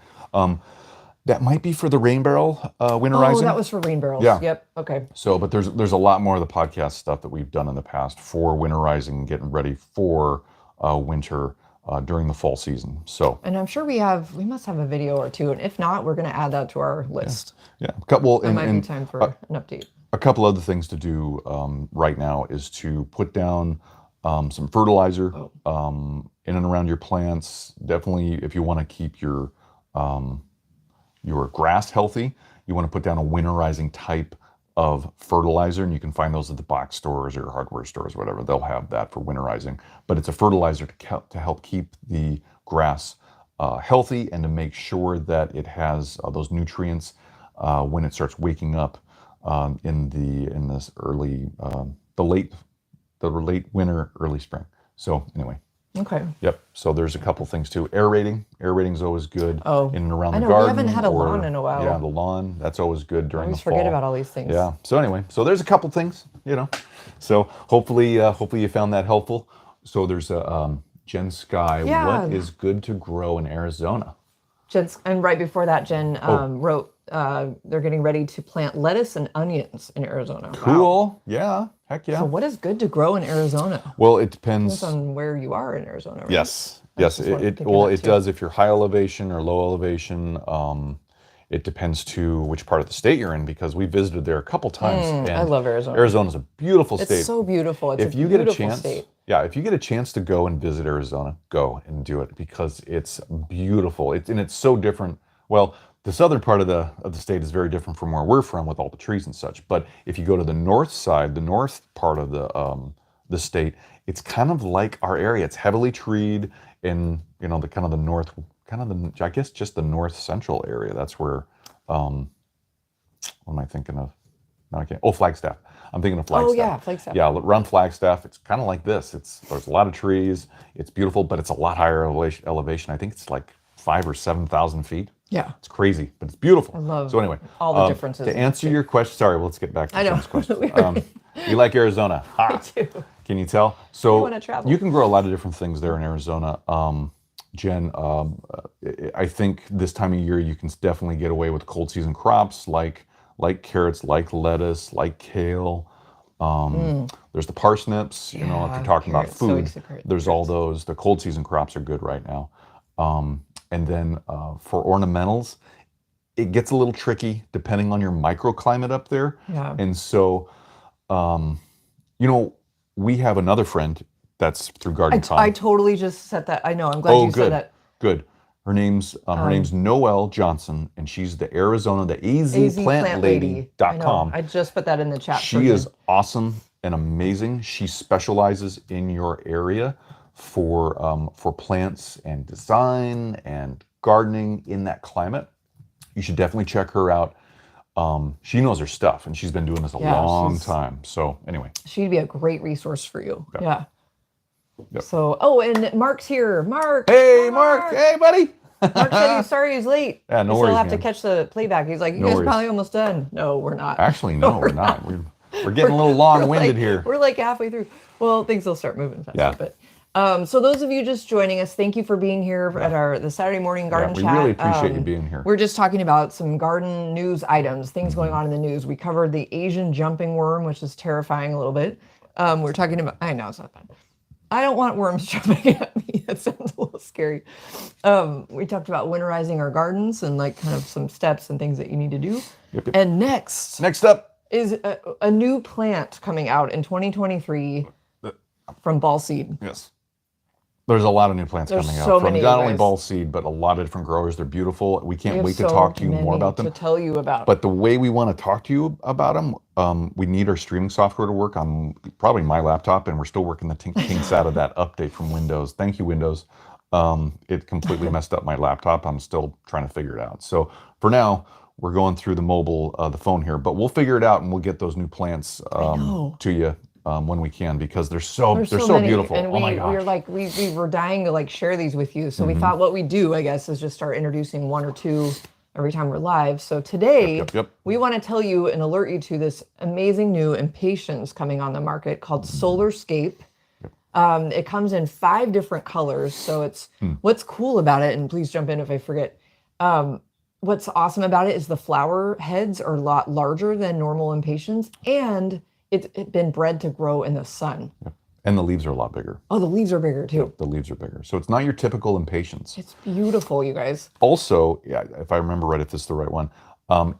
That might be for the rain barrel winterizing. Oh, that was for rain barrels. Yeah. Yep. Okay. So, but there's a lot more of the podcast stuff that we've done in the past for winterizing and getting ready for winter during the fall season. So And I'm sure we must have a video or two, and if not, we're going to add that to our list. yeah, a couple It might be time for an update. a couple other things to do right now is to put down some fertilizer in and around your plants. Definitely, if you want to keep your grass healthy, you want to put down a winterizing type of fertilizer, and you can find those at the box stores or hardware stores, whatever. They'll have that for winterizing. But it's a fertilizer to help keep the grass healthy and to make sure that it has those nutrients when it starts waking up in this early the late winter, early spring. So anyway. Okay. Yep. So there's a couple things too. Aerating is always good. Oh, in and around I the know, we garden. haven't had a or- lawn in a while. Yeah, the lawn. That's always good I during always the fall. forget about all these things. Yeah. So anyway, so there's a couple things, So hopefully you found that helpful. So there's a Jen Sky. Yeah. What is good to grow in Arizona? And right before that, Jen Oh. wrote they're getting ready to plant lettuce and onions in Arizona. Wow. Cool. Yeah. Heck yeah. So what is good to grow in Arizona? Well, it depends. Depends on where you are in Arizona, right? Yes. I Yes. just wanted to It think well, of that it too. does if you're high elevation or low elevation. It depends to which part of the state you're in because we visited there a couple times. And I love Arizona. Arizona's a beautiful state. It's so beautiful. It's If a you get a beautiful chance, state. yeah, if you get a chance to go and visit Arizona, go and do it because it's beautiful. It's so different. Well, the southern part of the state is very different from where we're from with all the trees and such. But if you go to the north side, the north part of the state, it's kind of like our area. It's heavily treed in the kind of the north, I guess just the north central area. That's where what am I thinking of? No, I can't. Oh, Flagstaff. I'm thinking of Flagstaff. Oh yeah, Flagstaff. Yeah, around Flagstaff, it's kind of like this. There's a lot of trees. It's beautiful, but it's a lot higher elevation. I think it's like 5,000 or 7,000 feet. Yeah. It's crazy, but it's beautiful. I love So anyway, all the differences to in answer your question, sorry, let's get back to I know. Jen's question. You like Arizona? Ha. too. Can you tell? So wanna travel. you can grow a lot of different things there in Arizona. Jen, I think this time of year you can definitely get away with cold season crops like carrots, like lettuce, like kale. There's the parsnips. If Yeah, you're talking about carrots, so food, excited. there's all those. The cold season crops are good right now. And then for ornamentals, it gets a little tricky depending on your microclimate up there. Yeah. And so, we have another friend that's through Garden Con. I totally just said that. I know. I'm glad Oh, you good. said that. Good. Her name's Noelle Johnson, and she's the azplantlady.com. I just put that in the chat. for She you. is awesome and amazing. She specializes in your area for plants and design and gardening in that climate. You should definitely check her out. She knows her stuff, and she's been doing this a long time. So anyway, She'd be a great resource for you. Yeah. Yep. So, and Mark's here. Mark. hey Hi, Mark, hey buddy. Mark said he's sorry he's late. Yeah, no we worries, still have to man. catch the playback. He's like, you No guys worries. probably almost done. No, we're not. Actually, no, we're not. We're getting a little long-winded here. We're like halfway through. Well, things will start moving faster. Yeah. But so those of you just joining us, thank you for being here at the Saturday morning garden we chat. really appreciate you being here. We're just talking about some garden news items, things going on in the news. We covered the Asian jumping worm, which is terrifying a little bit. We're talking about, I know it's not bad. I don't want worms jumping at me. That sounds a little scary. We talked about winterizing our gardens and like kind of some steps and things that you need to do. Yep. And next Next up, is a new plant coming out in 2023 from Ball Seed. Yes. There's a lot of new plants There's coming so out from many, not you only guys. Ball Seed, but a lot of different growers. They're beautiful. We We can't have wait to so talk to you more many about them. to tell you about. But the way we want to talk to you about them, we need our streaming software to work on probably my laptop, and we're still working the kinks out of that update from Windows. Thank you, Windows. It completely messed up my laptop. I'm still trying to figure it out. So for now, we're going through the mobile, the phone here, but we'll figure it out and we'll get those new plants know. to you when we can, because they're so There's so many, beautiful. and Oh my we gosh. were like we were dying to like share these with you. So we Mm-hmm. thought what we do, I guess, is just start introducing one or two every time we're live. So today Yep. we want to tell you and alert you to this amazing new impatiens coming on the market called Solarscape. It comes in 5 different colors. So it's what's cool about it, and please jump in if I forget. What's awesome about it is the flower heads are a lot larger than normal impatiens, and it's been bred to grow in the sun. And the leaves are a lot bigger. Oh, the leaves are bigger too. The leaves are bigger. So it's not your typical impatiens. It's beautiful, you guys. Also, yeah, if I remember right, if this is the right one,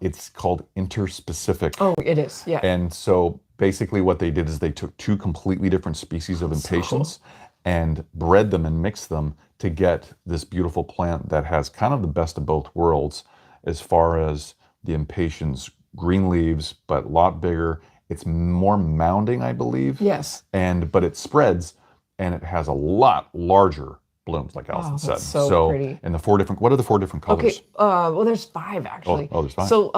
it's called interspecific. Oh, it is. Yeah. And so basically what they did is they took 2 completely different species of impatiens and bred them and mixed them to get this beautiful plant that has kind of the best of both worlds as far as the impatiens, green leaves, but a lot bigger. It's more mounding, I believe. Yes. But it spreads and it has a lot larger blooms, like Allison said. That's so pretty. And the 4 different, what are the 4 different colors? Okay. Well, there's 5 actually. Oh, there's 5. So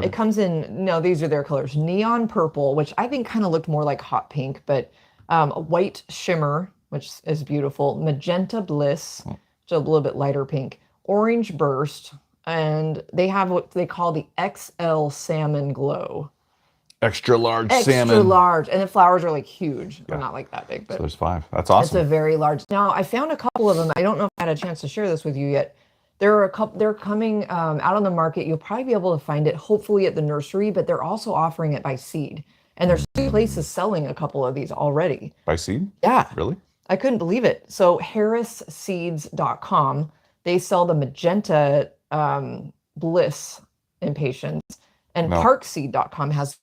it comes in. No, these are their colors: neon purple, which I think kind of looked more like hot pink, but white shimmer, which is beautiful; magenta bliss, which is a little bit lighter pink; orange burst, and they have what they call the XL salmon glow. Extra large Extra salmon. large, and the flowers are like huge. They're not like that big, but So there's 5. That's it's awesome. a very large. Now I found a couple of them. I don't know if I had a chance to share this with you yet. There are a couple. They're coming out on the market. You'll probably be able to find it, hopefully at the nursery. But they're also offering it by seed, and there's 2 places selling a couple of these already. By seed? Yeah, Really? I couldn't believe it. So HarrisSeeds.com, they sell the magenta bliss impatiens, and No. ParkSeed.com has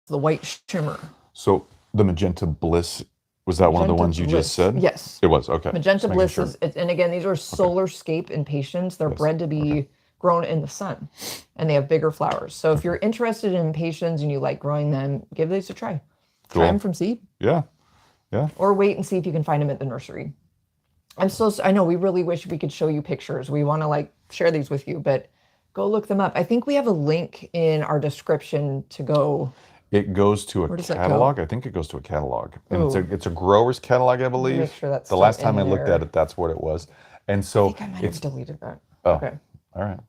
the white shimmer. So the magenta bliss, was that one of the Magenta ones you Bliss. just said? Yes. It was, okay. Magenta Just making bliss sure. is, and again, these are Solarscape impatiens. They're bred to be grown in the sun, and they have bigger flowers. So if you're interested in impatiens and you like growing them, give these a try. Cool. Try them from seed, Yeah. Yeah. or wait and see if you can find them at the nursery. I know we really wish we could show you pictures. We want to like share these with you, but go look them up. I think we have a link in our description to go. It goes to a does that go? catalog. I think it goes to a catalog. And Ooh. it's a grower's catalog, I believe. Make sure that's the still last time I in looked there. at it, that's what it was. And so I think I might have deleted that. Oh. Okay. all right.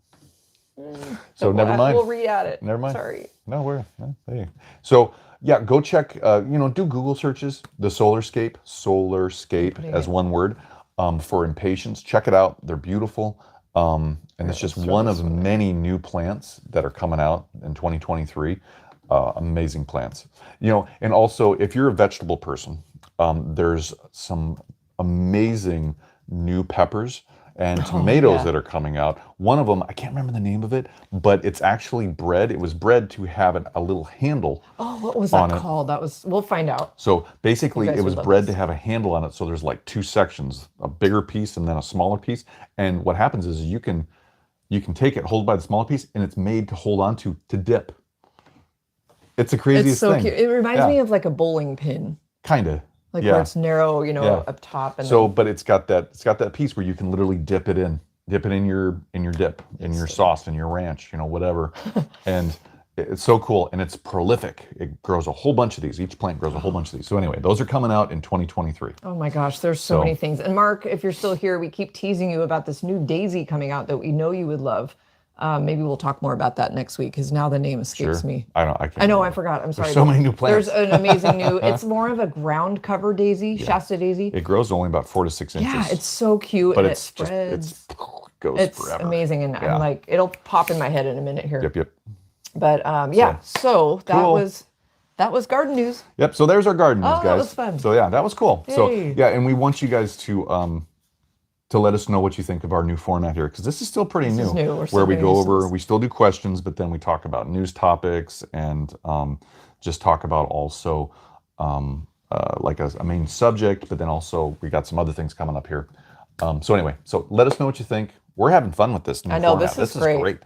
So never mind. We'll re-add it. Never mind. Sorry. No, we're there you go. So yeah, go check. Do Google searches. The Solarscape as one word for impatiens. Check it out. They're beautiful. And it's just one of many new plants that are coming out in 2023. Amazing plants. And also if you're a vegetable person, there's some amazing new peppers and tomatoes that are coming out. One of them, I can't remember the name of it, but it's actually bred. It was bred to have a little handle. Oh, what was that on it. called? We'll find out. So basically, You guys it would was love bred this. to have a handle on it. So there's like 2 sections, a bigger piece and then a smaller piece. And what happens is you can take it, hold by the smaller piece, and it's made to hold on to dip. It's the craziest It's so thing. cute. It reminds Yeah. me of like a bowling pin, Kind of. like Yeah. where it's narrow, Yeah. up top. And So, but it's got that piece where you can literally dip it in your dip, in your sauce, in your ranch, whatever. And it's so cool, and it's prolific. It grows a whole bunch of these. Each plant grows a whole bunch of these. So anyway, those are coming out in 2023. oh my gosh, there's so many things. And Mark, if you're still here, we keep teasing you about this new daisy coming out that we know you would love. Maybe we'll talk more about that next week, because now the name escapes me. I can't I know, I remember. forgot. I'm sorry. so many new plants. There's an amazing new. It's more of a ground cover daisy, Shasta daisy. It grows only about 4 to 6 inches. Yeah, it's so cute, but and it's it just spreads. it goes It's forever. amazing, and Yeah. I'm like, it'll pop in my head in a minute here. Yep. But yeah, so that Cool. was garden news. Yep. So there's our garden news, Oh, guys. that was fun. So yeah, that was cool. So Yay. yeah, and we want you guys to to let us know what you think of our new format here, because this is still pretty This is new. We're where still we getting go used to over, this. we still do questions, but then we talk about news topics and just talk about also like a main subject, but then also we got some other things coming up here. So anyway, so let us know what you think. We're having fun with this new I know, format. this is great.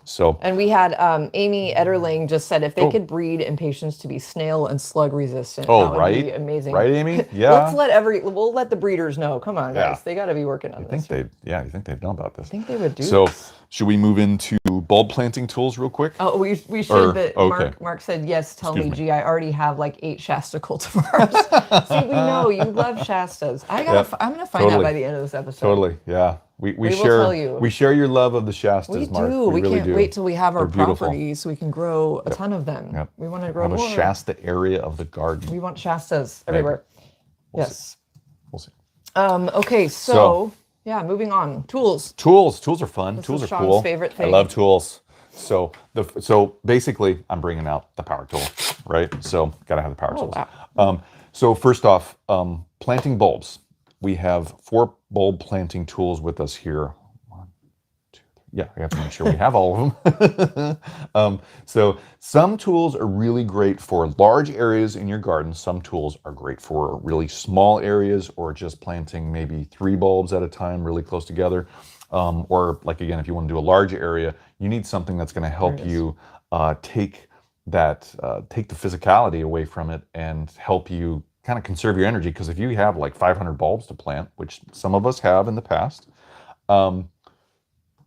So And we had Amy Ederling just said if they Oh. could breed impatiens to be snail and slug resistant, Oh, that would right. be amazing. Right, Amy? Yeah. We'll let the breeders know. Come on, guys. Yeah. They got to be working on You this. think you think they've known about this. I think they would do So this. should we move into bulb planting tools real quick? Oh, we should. Or- But okay. Mark said yes. Tell Excuse me, me. gee, I already have like 8 Shasta cultivars. See, we know you love Shastas. Yep, I'm gonna find out totally. by the end of this episode. Totally. Yeah. We will share tell you. we share your love of the Shastas, We Mark. do. We really can't do. wait till we have our They're beautiful. property so we can grow a ton of them. Yep. We want to grow Have a more. Shasta area of the garden. We want Shastas everywhere. We'll yes. We'll see. Okay. So yeah, moving on. Tools. Tools are fun. This Tools is are Sean's cool. favorite I thing. love tools. So basically, I'm bringing out the power tool, right? So gotta have the power tools. Wow. So first off, planting bulbs. We have 4 bulb planting tools with us here. 1, 2, 3. Yeah, I have to make sure we have all of them. So some tools are really great for large areas in your garden. Some tools are great for really small areas or just planting maybe 3 bulbs at a time really close together. Or like, again, if you want to do a large area, you need something that's going to help you take the physicality away from it and help you kind of conserve your energy. Because if you have like 500 bulbs to plant, which some of us have in the past,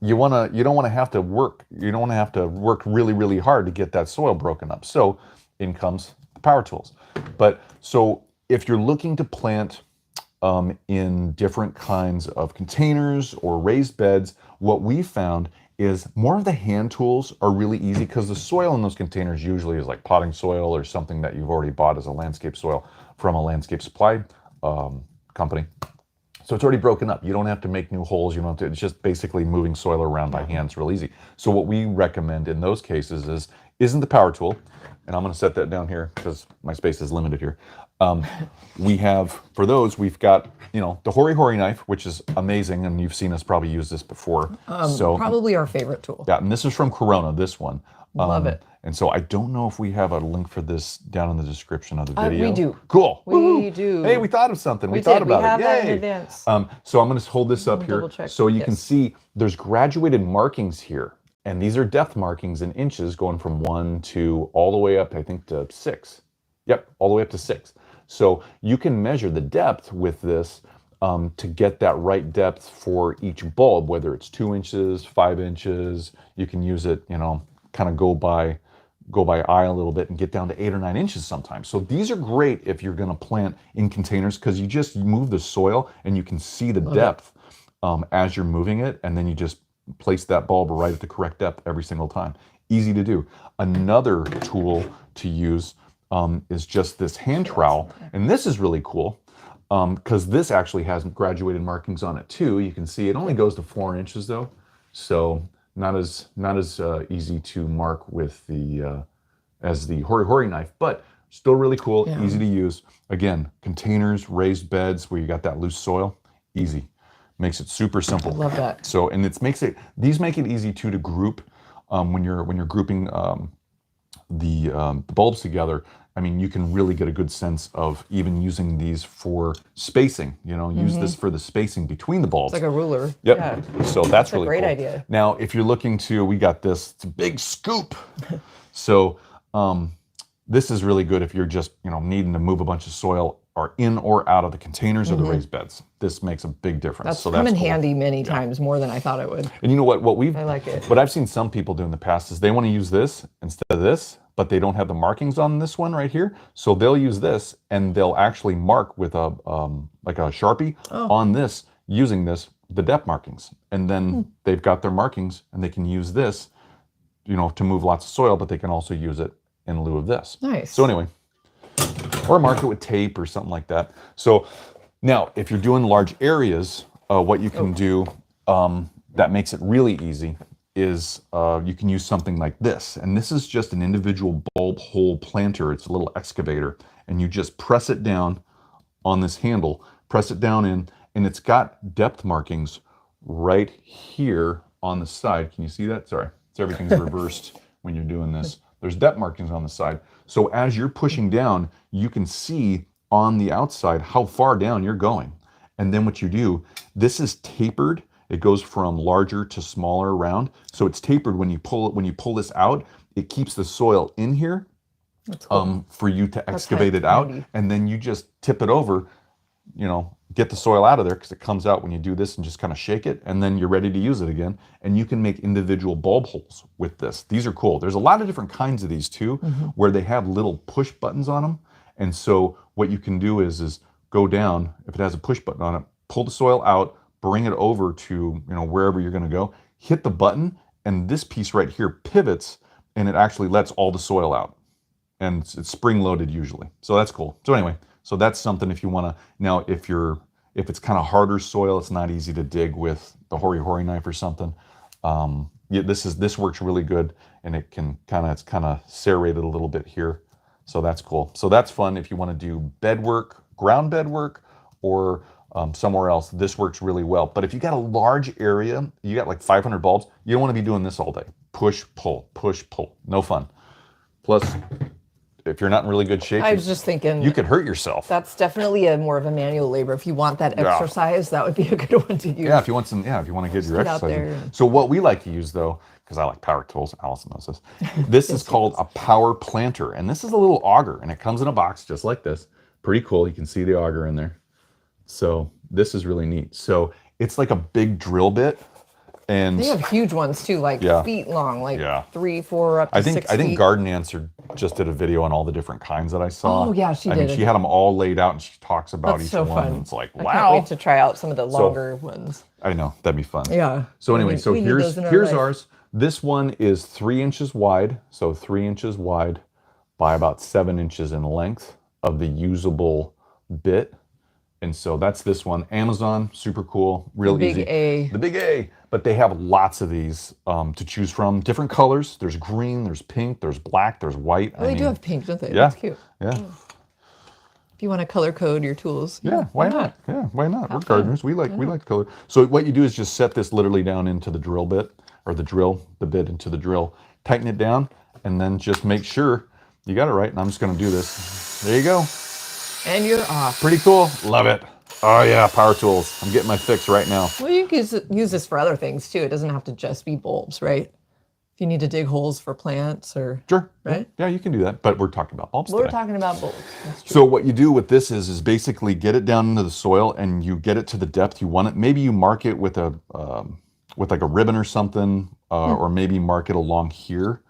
you don't want to have to work. You don't want to have to work really, really hard to get that soil broken up. So in comes the power tools. But so if you're looking to plant in different kinds of containers or raised beds, what we found is more of the hand tools are really easy because the soil in those containers usually is like potting soil or something that you've already bought as a landscape soil from a landscape supply company. So it's already broken up. You don't have to make new holes. You don't have to, it's just basically moving soil around by hand. It's real easy. So what we recommend in those cases isn't the power tool. And I'm going to set that down here because my space is limited here. We have, for those, we've got, the Hori Hori knife, which is amazing. And you've seen us probably use this before. Probably our favorite tool. Yeah, and this is from Corona, this one. Love it. And so I don't know if we have a link for this down in the description of the video. We do. Cool. We Woo-hoo. do. Hey, we thought of something. We did. thought about we have it. that in Yay. advance. So I'm going to hold this up here Double check. so you can Yes. see there's graduated markings here. And these are depth markings in inches going from 1 to all the way up, I think, to 6. Yep, all the way up to 6. So you can measure the depth with this to get that right depth for each bulb, whether it's 2 inches, 5 inches. You can use it, kind of go by eye a little bit and get down to 8 or 9 inches sometimes. So these are great if you're going to plant in containers because you just move the soil and you can see the depth as you're moving it, and then you just place that bulb right at the correct depth every single time. Easy to do. Another tool to use is just this hand trowel, and this is really cool because this actually has graduated markings on it too. You can see it only goes to 4 inches though, so not as easy to mark with the as the Hori Hori knife, but still really cool, easy to use. Again, containers, raised beds where you got that loose soil, easy. Makes it super simple. I love that. So, and these make it easy too to group when you're grouping the bulbs together. I mean, you can really get a good sense of even using these for spacing. Use this for the spacing between the bulbs. It's like a ruler. Yep. Yeah. So that's a really great cool. idea. Now, if you're looking to, we got this. It's a big scoop. So this is really good if you're just needing to move a bunch of soil or in or out of the containers or the raised beds. This makes a big difference. That's come in cool. handy many times, more than I thought it would. And you know what? I like it. What I've seen some people do in the past is they want to use this instead of this, but they don't have the markings on this one right here. So they'll use this and they'll actually mark with a like a Sharpie on this, using this, the depth markings. And then they've got their markings and they can use this, to move lots of soil, but they can also use it in lieu of this. Nice. So anyway, or mark it with tape or something like that. So now, if you're doing large areas, what you can do that makes it really easy is you can use something like this. And this is just an individual bulb hole planter. It's a little excavator. And you just press it down on this handle, press it down in, and it's got depth markings right here on the side. Can you see that? Sorry, so everything's reversed when you're doing this. There's depth markings on the side. So as you're pushing down, you can see on the outside how far down you're going. And then what you do, this is tapered. It goes from larger to smaller round. So it's tapered when you pull this out, it keeps the soil in here. That's cool. For you to That's excavate kind it of out, handy. and then you just tip it over, get the soil out of there because it comes out when you do this and just kind of shake it, and then you're ready to use it again. And you can make individual bulb holes with this. These are cool. There's a lot of different kinds of these too, where they have little push buttons on them. And so what you can do is go down, if it has a push button on it, pull the soil out, bring it over to wherever you're going to go, hit the button, and this piece right here pivots, and it actually lets all the soil out. And it's spring loaded usually. So that's cool. So anyway, so that's something if you want to. Now if it's kind of harder soil, it's not easy to dig with the hori knife or something. Yeah, this works really good, and it's kind of serrated a little bit here. So that's cool. So that's fun if you want to do bed work, ground bed work, or somewhere else. This works really well. But if you got a large area, you got like 500 bulbs, you don't want to be doing this all day. Push, pull, push, pull. No fun. Plus, if you're not in really good shape, I was just thinking you could hurt yourself. that's definitely more of a manual labor. If you want that exercise, that would be a good one to use. Yeah, if you want to get your get out exercise. there. So what we like to use though, because I like power tools, Allison knows this. This is called a power planter, and this is a little auger, and it comes in a box just like this. Pretty cool. You can see the auger in there. So this is really neat. So it's like a big drill bit. And They have huge ones too, like feet long, like 3, 4, up to 6 feet. I think Garden Answer just did a video on all the different kinds that I saw. Oh, yeah, she I mean, did. she had them all laid out, and she talks about That's each so one. fun. And it's like, I wow. can't wait to try out some of the longer ones. I know, that'd be fun. Yeah. So anyway, We need those in our here's life. ours. This one is 3 inches wide, so 3 inches wide by about 7 inches in length of the usable bit. And so that's this one. Amazon, super cool, real The easy. big A. The big A. But they have lots of these to choose from. Different colors. There's green, there's pink, there's black, there's white. Oh, they do have pink, don't they? Yeah. That's cute. Yeah. If you want to color code your tools. Yeah, why not? Yeah, why not? We're gardeners. We like color. So what you do is just set this literally down into the drill bit, or the bit into the drill. Tighten it down, and then just make sure you got it right. And I'm just going to do this. There you go. And you're off. Pretty cool. Love it. Oh yeah, power tools. I'm getting my fix right now. Well, you can use this for other things too. It doesn't have to just be bulbs, right? If you need to dig holes for plants or... Sure. Right? Yeah, you can do that. But we're talking about bulbs We're today. talking about bulbs. That's true. So what you do with this is basically get it down into the soil, and you get it to the depth you want it. Maybe you mark it with like a ribbon or something, or maybe mark it along here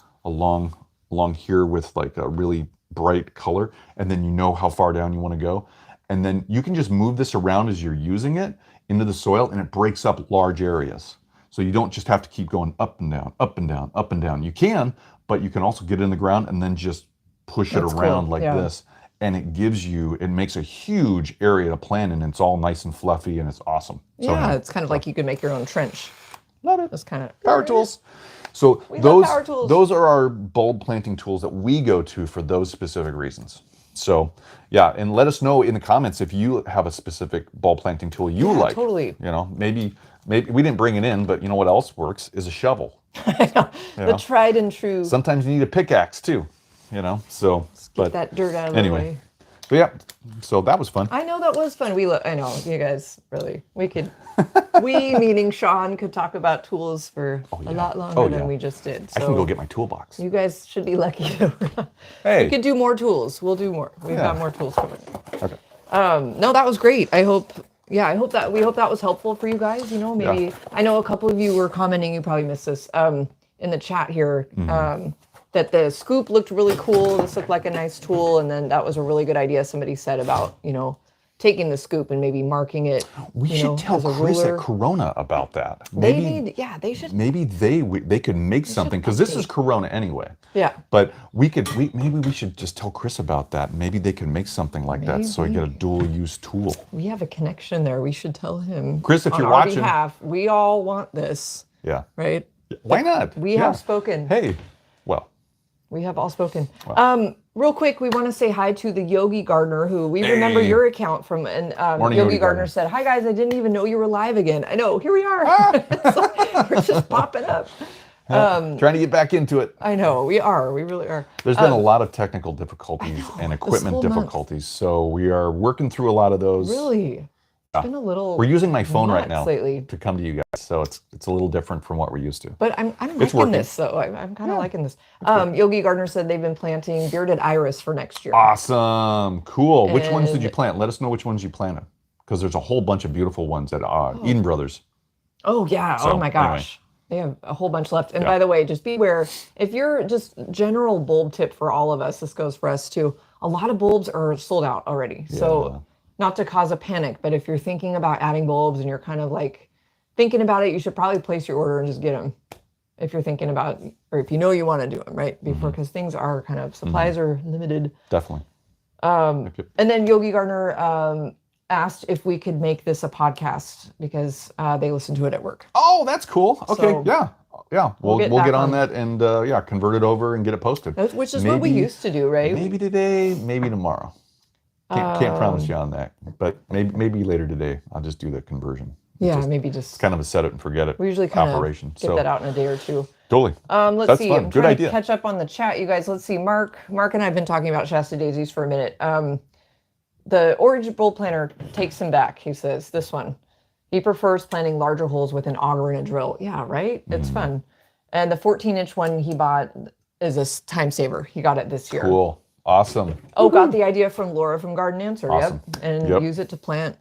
with like a really bright color, and then you know how far down you want to go. And then you can just move this around as you're using it into the soil, and it breaks up large areas. So you don't just have to keep going up and down, up and down, up and down. You can, but you can also get it in the ground and then just push That's it around cool. like Yeah. this. And it makes a huge area to plant in, and it's all nice and fluffy, and it's awesome. So Yeah, anyway, it's kind of like you could make your own trench. love it. That's kind of... Power tools. So We love those power tools. those are our bulb planting tools that we go to for those specific reasons. So yeah, and let us know in the comments if you have a specific bulb planting tool you like. totally. Maybe we didn't bring it in, but you know what else works is a shovel. The tried and true. Sometimes you need a pickaxe too. So Get that dirt out of anyway. the way. So yeah, so that was fun. I know that was fun. I know you guys really. We meaning Sean could talk about tools for a lot longer than we just did. So I can go get my toolbox. you guys should be lucky. Hey. We could do more tools. We'll do more. We've got more tools coming. Okay. No, that was great. we hope that was helpful for you guys. Maybe I know a couple of you were commenting. You probably missed this in the chat here. That the scoop looked really cool. This looked like a nice tool, and then that was a really good idea somebody said about taking the scoop and maybe marking it. We should tell as a Chris ruler. at Corona about that. They should. Maybe they could make something, because this is Corona anyway. Yeah. But maybe we should just tell Chris about that. Maybe they can make something like that, so I get a dual use tool. We have a connection there. We should tell him. Chris, if on you're our watching. behalf, we all want this, Yeah. right? Why not? We have spoken. Hey, well, We have all spoken. Wow. Real quick, we want to say hi to the Yogi Gardener, who we remember Hey. your account from. And Morning, Yogi Yogi Gardener Gardner. said, "Hi guys, I didn't even know you were live again. I know, here we are. It's like, we're just popping up. Trying to get back into it. I know we are. We really are. There's been a lot of technical difficulties and this equipment whole month. difficulties, so we are working through a lot of those. Really, it's been a little. We're using my phone right nuts now lately. to come to you guys, so it's a little different from what we're used to. But I'm It's liking working. this, though. I'm kind of liking this. Yogi Gardner said they've been planting bearded iris for next year. Awesome, cool. Which ones did you And- plant? Let us know which ones you planted, because there's a whole bunch of beautiful ones at Eden Brothers. Oh yeah. So, Oh my anyway. gosh. They have a whole bunch left. And Yeah. by the way, just beware if you're just general bulb tip for all of us, this goes for us too. A lot of bulbs are sold out already. Yeah. So not to cause a panic, but if you're thinking about adding bulbs and you're kind of like thinking about it, you should probably place your order and just get them. If you're thinking about, or if you know you want to do them, right? Before, because things are kind of, supplies are limited. Definitely. And Yep. then Yogi Gardner asked if we could make this a podcast because they listen to it at work. Oh, that's cool. Okay, So, yeah. We'll get get back on on- that and convert it over and get it posted. Which is what we Maybe- used to do, right? Maybe today, maybe tomorrow. Can't promise you on that, but maybe later today. I'll just do the conversion. Yeah, Just maybe just kind of a set it and forget it we usually kind of operation. get So that out in a day or two. totally. Let's That's see. fun. I'm Good trying idea. to catch up on the chat, you guys. Let's see. Mark and I have been talking about Shasta daisies for a minute. The orange bulb planter takes him back. He says this one. He prefers planting larger holes with an auger and a drill. Yeah, right. It's Mm-hmm. fun. And the 14-inch one he bought is a time saver. He got it this year. Cool. Awesome. Oh, got the idea from Laura from Garden Answer. Awesome. Yep. And Yep. use it to plant.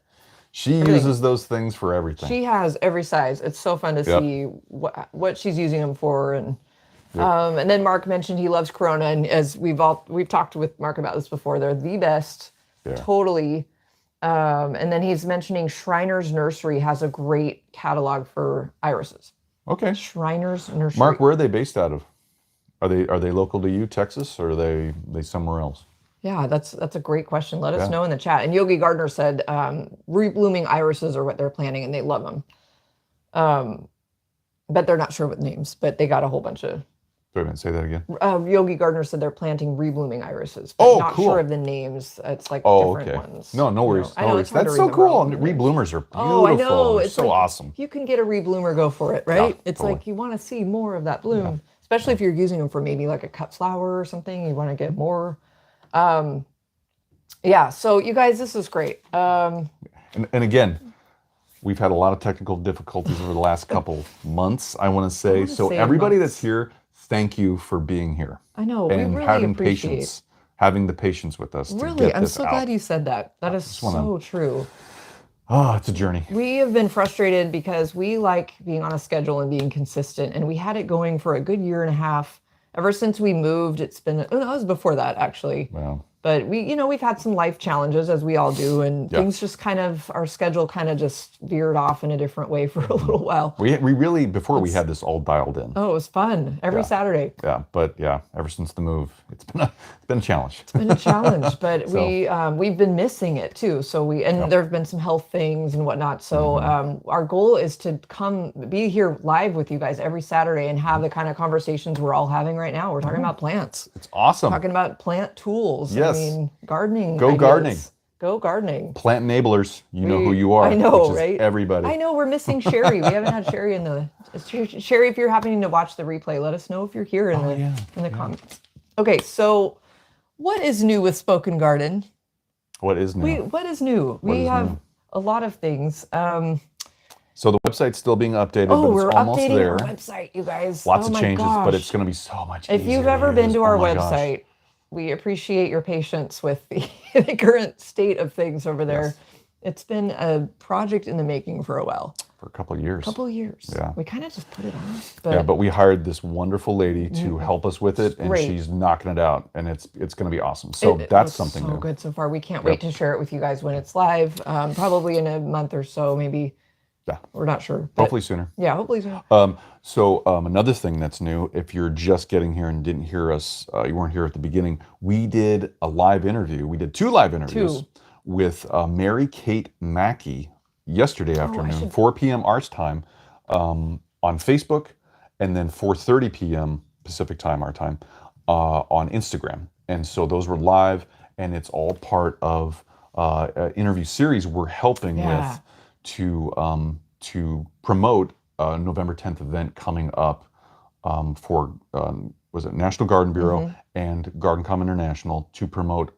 She uses those things for everything. She has every size. It's so fun to Yep. see what she's using them for. And then Mark mentioned he loves Corona, and as we've talked with Mark about this before, they're the best. Yeah. Totally. And then he's mentioning Shriner's Nursery has a great catalog for irises. Okay. Shriner's Nursery. Mark, where are they based out of? Are they local to you, Texas, or are they somewhere else? Yeah, that's a great question. Let us Yeah. know in the chat. And Yogi Gardner said reblooming irises are what they're planting, and they love them. But they're not sure what names, but they got a whole bunch of. Wait a minute, say that again. Yogi Gardner said they're planting reblooming irises, but Oh, not cool. sure of the names. It's like Oh, different okay. ones. No, no worries. I No know, worries. it's hard to That's so remember cool. all the names. Rebloomers are beautiful. Oh, I know. They're It's so like, awesome. If you can get a rebloomer, go for it, right? It's totally. like you want to see more of that bloom, especially if you're using them for maybe like a cut flower or something. You want to get more. Yeah. So you guys, this is great. And again, we've had a lot of technical difficulties over the last couple months, I want to say. wanna So say everybody months. that's here, thank you for being here I know and we really having appreciate. having the patience with us to Really, get I'm this so out. glad you said that. That is wanna- so true. Oh, it's a journey. We have been frustrated because we like being on a schedule and being consistent, and we had it going for a good year and a half. Ever since we moved, it's been, oh, no, it was before that actually. Well, But we've had some life challenges as we all do, and Yeah. things just kind of, our schedule kind of just veered off in a different way for a little while. we really, before we had this all dialed in. Oh, it was fun every Yeah. Saturday. Yeah, but yeah, ever since the move, it's been a challenge. It's been a challenge, but So- we've been missing it too. So there have been some health things and whatnot. So our goal is to be here live with you guys every Saturday and have the kind of conversations we're all having right now. We're talking about plants, It's awesome. talking about plant tools. Yes. I mean, gardening. Go ideas. gardening. Go gardening. Plant enablers, you know who you are. I know, which is right? Everybody. I know we're missing Sherry. We haven't had Sherry in the Sherry. If you're happening to watch the replay, let us know if you're here in the comments. Okay, so what is new with Spoken Garden? What is new? What is new? We is have new? a lot of things. So the website's still being updated, Oh, but we're it's almost updating there. our website, you guys. Lots Oh of my changes, but gosh. it's going to be so much If easier. you've ever been to Oh our my gosh. website, we appreciate your patience with the current state of things over there. Yes. It's been a project in the making for a while. For a couple of years. Couple of years. Yeah. We kind of just put it on. Yeah, but we hired this wonderful lady to help us with it, and Great. she's knocking it out, and it's going to be awesome. So it that's looks something so new. good so far. We can't wait to share it with you guys when it's live. Probably in a month or so, maybe. Yeah. We're not sure. But Hopefully sooner. yeah, hopefully so. So another thing that's new, if you're just getting here and didn't hear us, you weren't here at the beginning, we did a live interview. We did two live interviews Two. with Mary Kate Mackey yesterday afternoon, should- 4 p.m. Arts time, on Facebook, and then 4:30 p.m. Pacific time, our time, on Instagram. And so those were live, and it's all part of an interview series we're helping with to promote a November 10th event coming up for was it National Garden Bureau and Garden Com International to promote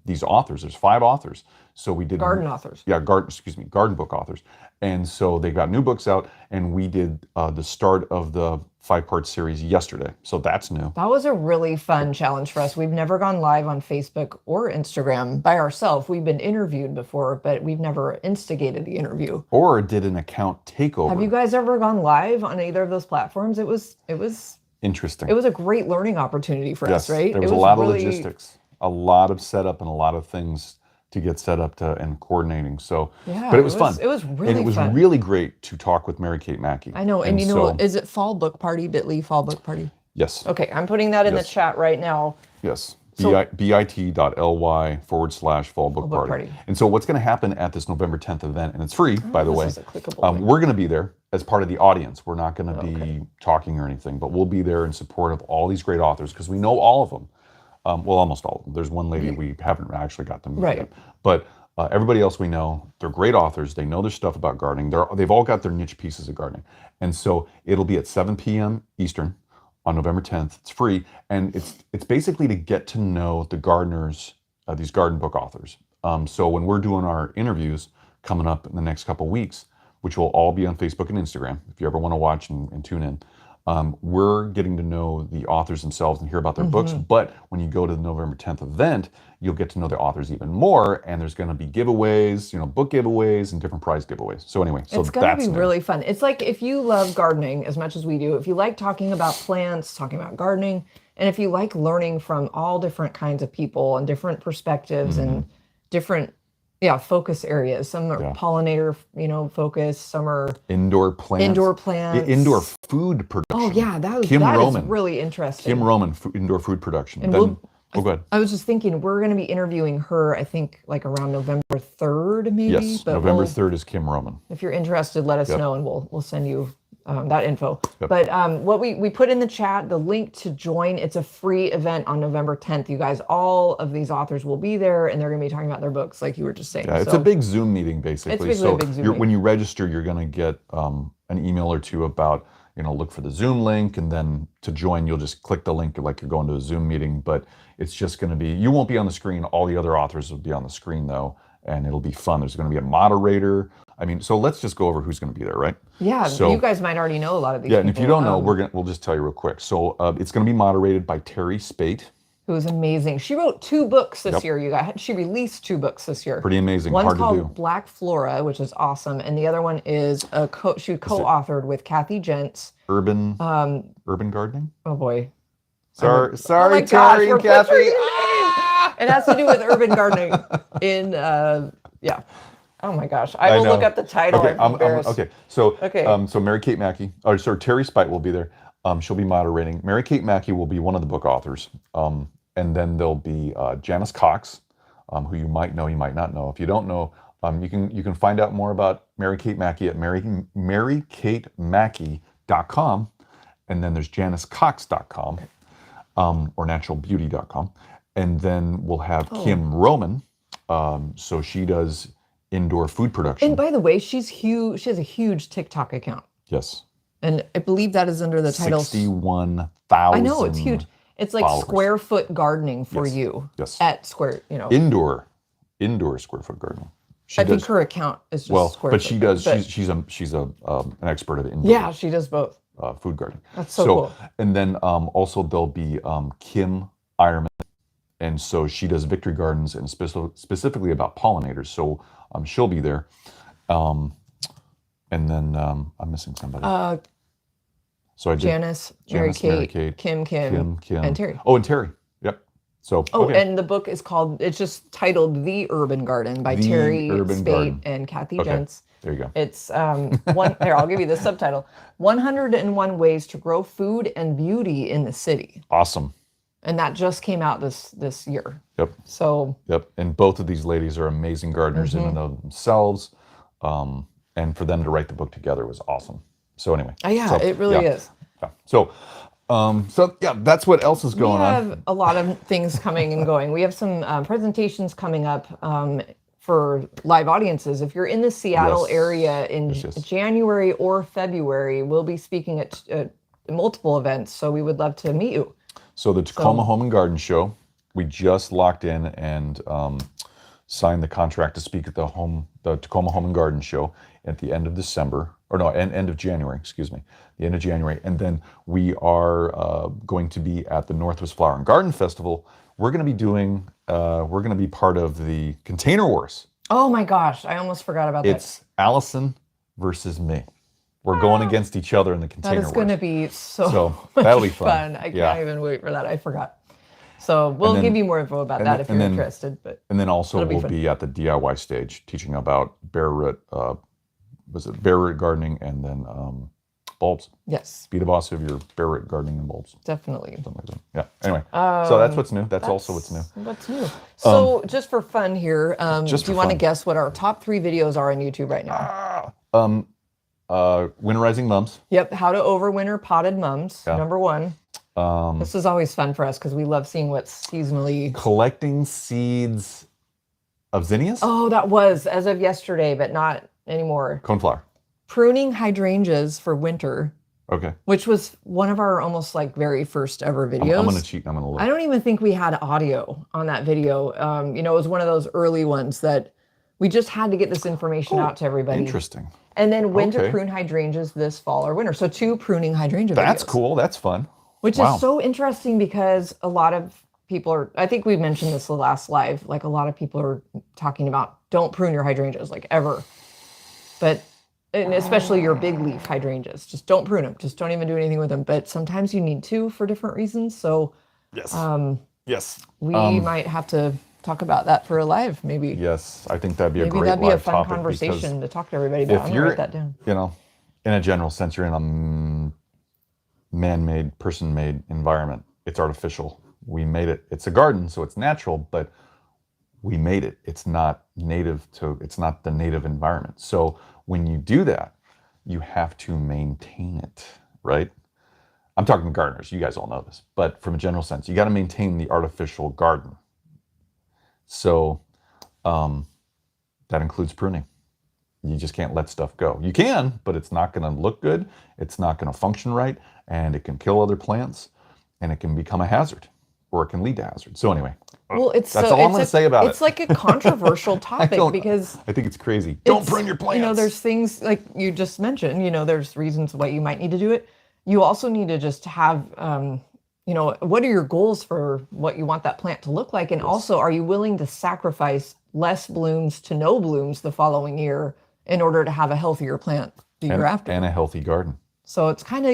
these authors. There's 5 authors. So we did Garden authors. Yeah, garden book authors. And so they got new books out, and we did the start of the 5-part series yesterday. So that's new. That was a really fun challenge for us. We've never gone live on Facebook or Instagram by ourselves. We've been interviewed before, but we've never instigated the interview. Or did an account takeover. Have you guys ever gone live on either of those platforms? It was Interesting. It was a great learning opportunity for us, right? There was a lot of logistics, a lot of setup, and a lot of things to get set up and coordinating. So, yeah, but it was fun. It was really fun. And it was really great to talk with Mary Kate Mackey. I know. And you know, is it Fall Book Party, bit.ly Fall Book Party? Yes. Okay, I'm putting that in the chat right now. Yes. So, bit.ly/Fall Book Party. And so what's going to happen at this November 10th event, and it's free, by the way, is a clickable link. we're going to be there as part of the audience. We're not going to be talking or anything, but we'll be there in support of all these great authors because we know all of them. Well, almost all of them. There's one lady we haven't actually got to meet yet. But everybody else we know, they're great authors. They know their stuff about gardening. They've all got their niche pieces of gardening. And so it'll be at 7 p.m. Eastern on November 10th. It's free, and it's basically to get to know the gardeners, these garden book authors. So when we're doing our interviews coming up in the next couple weeks, which will all be on Facebook and Instagram, if you ever want to watch and tune in, we're getting to know the authors themselves and hear about their books. But when you go to the November 10th event, you'll get to know the authors even more, and there's going to be giveaways, book giveaways and different prize giveaways. So anyway, so it's going to be really fun. It's like if you love gardening as much as we do, if you like talking about plants, talking about gardening, and if you like learning from all different kinds of people and different perspectives and different focus areas. Some are pollinator, focused. Some are indoor plants. Indoor indoor food production. Oh yeah, that is really interesting. Kim Roman, indoor food production. And go ahead. I was just thinking we're going to be interviewing her. I think like around November 3rd, maybe. Yes, but November 3rd is Kim Roman. If you're interested, let us know, and we'll send you that info. Yep. But what we put in the chat, the link to join, it's a free event on November 10th. You guys, all of these authors will be there, and they're going to be talking about their books, like you were just saying. Yeah, it's a big Zoom meeting, basically. It's basically a big Zoom meeting. When you register, you're going to get an email or two about, look for the Zoom link, and then to join, you'll just click the link like you're going to a Zoom meeting. But it's just going to be, you won't be on the screen. All the other authors will be on the screen, though, and it'll be fun. There's going to be a moderator. So let's just go over who's going to be there, right? Yeah, so, you guys might already know a lot of these people. And if you don't know, we'll just tell you real quick. So it's going to be moderated by Terry Spate. Who is amazing. She wrote 2 books this year, you guys. She released 2 books this year. Pretty amazing. One's hard to do. called Black Flora, which is awesome, and the other one is she co-authored with Kathy Gents. Urban gardening? Oh boy. Sorry, oh Terry and Kathy. It has to do with urban gardening in Oh my gosh. I will look up the title. Okay, I'm embarrassed. So Mary Kate Mackey, Terry Spite will be there. She'll be moderating. Mary Kate Mackey will be one of the book authors. And then there'll be Janice Cox, who you might know, you might not know. If you don't know, you can find out more about Mary Kate Mackey at marykatemackie.com. And then there's janicecox.com or naturalbeauty.com. And then we'll have Kim Roman. So she does indoor food production. And by the way, she's huge. She has a huge TikTok account. Yes. And I believe that is under the title 61,000. I know, it's huge. It's like followers. Square foot gardening for you. Yes. At square, Indoor square foot gardening. I think her account is just square but foot. She does. She's an expert of indoor. Yeah, she does both. Food gardening. That's so cool. And then also there'll be Kim Ironman, and so she does Victory Gardens and specifically about pollinators. So she'll be there. And then I'm missing somebody. So I did Janice, Mary Kate, Kim, and Terry. Oh, and Terry. Yep. So. And the book is called. It's just titled "The Urban Garden" by Terry Spate and Kathy Gents. There you go. It's one. Here, I'll give you the subtitle: 101 Ways to Grow Food and Beauty in the City. Awesome. And that just came out this year. Yep. So. Yep. And both of these ladies are amazing gardeners in and of themselves. And for them to write the book together was awesome. So anyway. It really is. Yeah. So So yeah, that's what else is We going on. have a lot of things coming and going. We have some presentations coming up for live audiences. If you're in the Seattle Yes. area in Yes, yes. January or February, we'll be speaking at multiple events. So we would love to meet you. So the Tacoma Home and Garden Show, we just locked in and signed the contract to speak at the Tacoma Home and Garden Show at the end of December, or no, end of January, excuse me, the end of January. And then we are going to be at the Northwest Flower and Garden Festival. We're going to be doing, we're going to be part of the Container Wars. Oh my gosh, I almost forgot about that. It's Allison versus me. We're going against each other in the Container That is Wars. going to be so So that'll be much fun. I Yeah. can't even wait for that. I forgot. So we'll then- give you more info about that if you're and then- interested. But And then also That'll be we'll fun. be at the DIY stage teaching about bare root, bare root gardening and then bulbs. yes, Be the boss of your bare root gardening and bulbs. definitely. Something like that. Yeah. Anyway, so that's what's new. That's also what's new. What's new? So just for fun here, just do you for want to fun. guess what our top 3 videos are on YouTube right now? Winterizing mums. Yep, how to overwinter potted mums, Yeah. number 1. This is always fun for us because we love seeing what's seasonally. Collecting seeds of zinnias. Oh, that was as of yesterday, but not anymore. Coneflower. Pruning hydrangeas for winter, Okay. which was one of our almost like very first ever videos. I'm gonna cheat. And I'm gonna look. I don't even think we had audio on that video. It was one of those early ones that we just had to get this information out to everybody. Interesting. And then when to Okay. prune hydrangeas this fall or winter. So 2 pruning hydrangea That's videos. cool. That's fun. Which Wow. is so interesting because a lot of people are, I think we mentioned this the last live, like a lot of people are talking about don't prune your hydrangeas like ever. But, and especially your big leaf hydrangeas, just don't prune them. Just don't even do anything with them. But sometimes you need to for different reasons. So Yes. Yes. we might have to talk about that for a live, maybe. Yes. I think that'd be a Maybe great that'd be a live fun topic conversation to talk to everybody about. if I'm gonna you're, write that down. in a general sense, you're in a man-made, person-made environment. It's artificial. We made it. It's a garden, so it's natural, but we made it. It's not it's not the native environment. So when you do that, you have to maintain it, right? I'm talking to gardeners. You guys all know this, but from a general sense, you got to maintain the artificial garden. So that includes pruning. You just can't let stuff go. You can, but it's not going to look good. It's not going to function right, and it can kill other plants, and it can become a hazard, or it can lead to hazard. So anyway, Well, it's that's so, all I'm it's going a- to say about it. It's like a controversial topic because I think it's crazy. Don't it's- prune your plants. there's things like you just mentioned, there's reasons why you might need to do it. You also need to just have, what are your goals for what you want that plant to look like? And also, are you willing to sacrifice less blooms to no blooms the following year in order to have a healthier plant the year after? and a healthy garden. So it's kind of,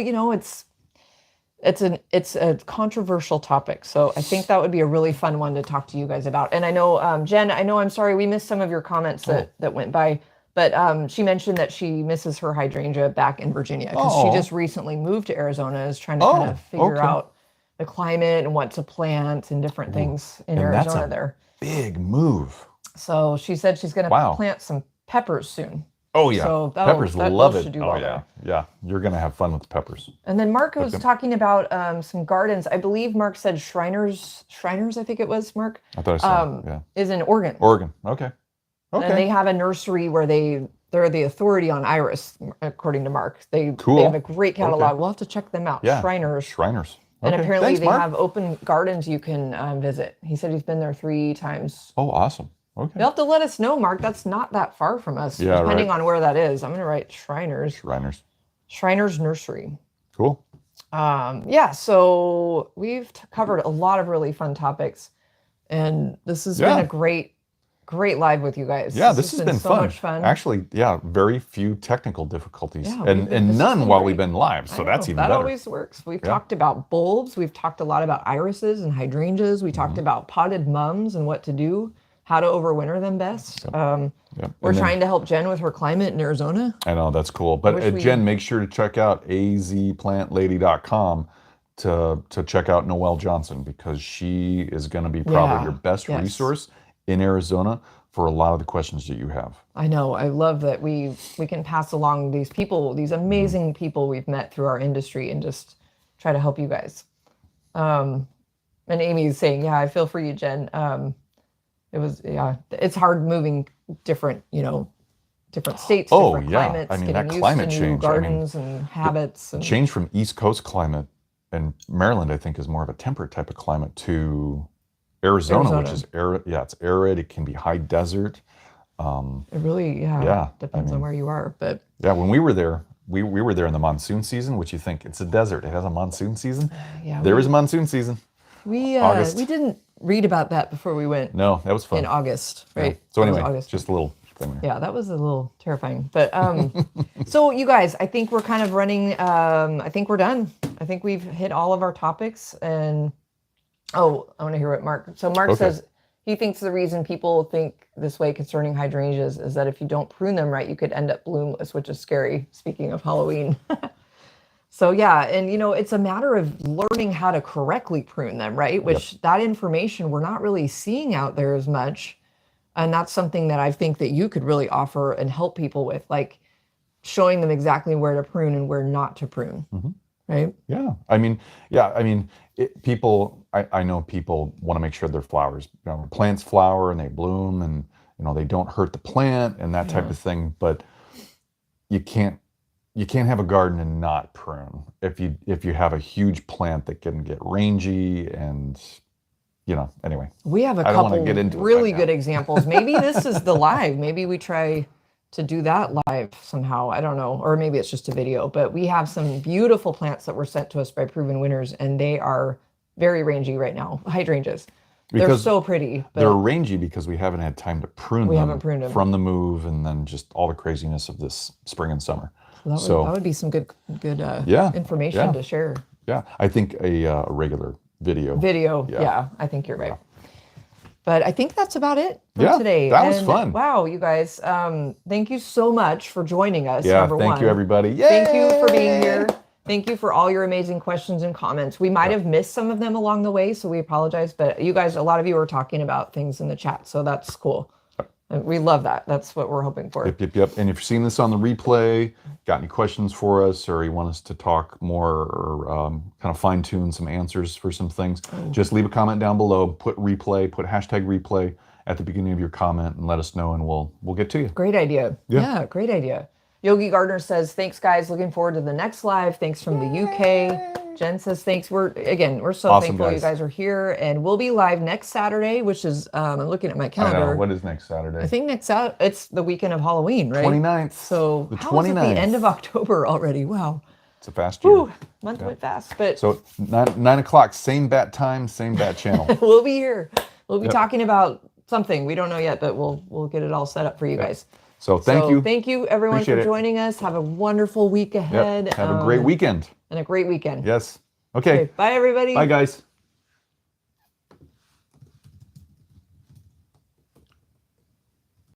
it's a controversial topic. So I think that would be a really fun one to talk to you guys about. And I know, Jen, I'm sorry, we missed some of your comments that went by, but she mentioned that she misses her hydrangea back in Virginia because she just recently moved to Arizona, is trying to kind of figure okay. out the climate and what to plant and different things in And that's Arizona a there. Big move. So she said she's going to Wow. plant some peppers soon. Oh yeah, So peppers those love it. should do Oh well yeah, there. yeah. You're gonna have fun with the peppers. And then Mark was talking about some gardens. I believe Mark said Shriners, I think it was, Mark, I thought I saw. Yeah, is in Oregon. Oregon. Okay. And they Okay. have a nursery where they're the authority on iris, according to Mark. They Cool. have a great catalog. We'll have to check them out. Yeah. Shriners. Shriners. And Okay. apparently Thanks, they Mark. have open gardens you can visit. He said he's been there 3 times. Oh, awesome. Okay. You'll have to let us know, Mark. That's not that far from us, Yeah, depending right. on where that is. I'm going to write Shriners. Shriners. Shriners Nursery. Cool. So we've covered a lot of really fun topics, and this has been Yeah. a great live with you guys. Yeah, this has been so fun. much fun. Actually, yeah, very few technical difficulties, Yeah, and this has none been while great. we've been live. So I that's know, even that better. always works. We've talked about bulbs. We've talked a lot about irises and hydrangeas. We Mm-hmm. talked about potted mums and what to do, how to overwinter them best. Yeah. We're And then- trying to help Jen with her climate in Arizona. I know that's cool. But wish we- Jen, make sure to check out azplantlady.com to check out Noelle Johnson, because she is going to be probably Yeah, your best yes. resource in Arizona for a lot of the questions that you have. I know. I love that we can pass along these people, these amazing people we've met through our industry, and just try to help you guys. And Amy's saying, yeah, I feel for you, Jen. It was, yeah, it's hard moving different, different states, Oh, different yeah. climates, I mean, getting that used climate to new change, I mean, gardens and habits. And Change from East Coast climate, and Maryland, I think, is more of a temperate type of climate, to Arizona, which is arid. Yeah, it's arid. It can be high desert. it really, Yeah, depends on where you are. But yeah, when we were there, we were there in the monsoon season, which you think it's a desert. It has a monsoon season. yeah, There is a monsoon season. August. we didn't read about that before we went No, that was fun. in August, Yeah. right? So That was anyway, August. just a little thing there. Yeah, that was a little terrifying. But so you guys, I think we're kind of running. I think we're done. I think we've hit all of our topics. And I want to hear what Mark. So Mark says he thinks the reason people think this way concerning hydrangeas is that if you don't prune them right, you could end up bloomless, which is scary. Speaking of Halloween. So yeah, and it's a matter of learning how to correctly prune them, right? Which that information we're not really seeing out there as much. And that's something that I think that you could really offer and help people with, like showing them exactly where to prune and where not to prune. Right? Yeah. I know people want to make sure their flowers, plants flower and they bloom, and they don't hurt the plant and that type of thing. But you can't have a garden and not prune. If you have a huge plant that can get rangy and anyway. We have a I don't wanna couple get into it really right good now. examples. Maybe this is the live. Maybe we try to do that live somehow. I don't know. Or maybe it's just a video. But we have some beautiful plants that were sent to us by Proven Winners, and they are very rangy right now. Hydrangeas. They're Because so pretty. But they're rangy because we haven't had time to prune them haven't pruned them. from the move, and then just all the craziness of this spring and summer. that would be some good information to share. Yeah, I think a regular video. Yeah, I think you're right. But I think that's about it for Yeah, today. that was fun. Wow, you guys. Thank you so much for joining us. Yeah, number thank one. you, everybody. Yay! Thank you for being here. Thank you for all your amazing questions and comments. We might have missed some of them along the way, so we apologize. But you guys, a lot of you are talking about things in the chat, so that's cool. And we love that. That's what we're hoping for. Yep. And if you're seeing this on the replay, got any questions for us, or you want us to talk more, or kind of fine tune some answers for some things, just leave a comment down below. Put hashtag replay at the beginning of your comment, and let us know, and we'll get to you. Great idea. Yeah, great idea. Yogi Gardner says, thanks, guys. Looking forward to the next live. Thanks from the UK. Jen says, thanks. We're so Awesome, thankful guys. you guys are here. And we'll be live next Saturday, which is, I'm looking at my I calendar. know. What is next Saturday? I think it's the weekend of Halloween, right? 29th. So the how is it the 29th. end of October already? Wow. It's a fast year. Whew, month went fast. But So 9 o'clock, same bat time, same bat channel. we'll be here. We'll be talking about something. We don't know yet, but we'll get it all set up for you guys. So thank you. Thank you, everyone, Appreciate for it. joining us. Have a wonderful week ahead. Yep. Have a great weekend. And a great weekend. Yes. Okay. Bye, everybody. Bye, guys.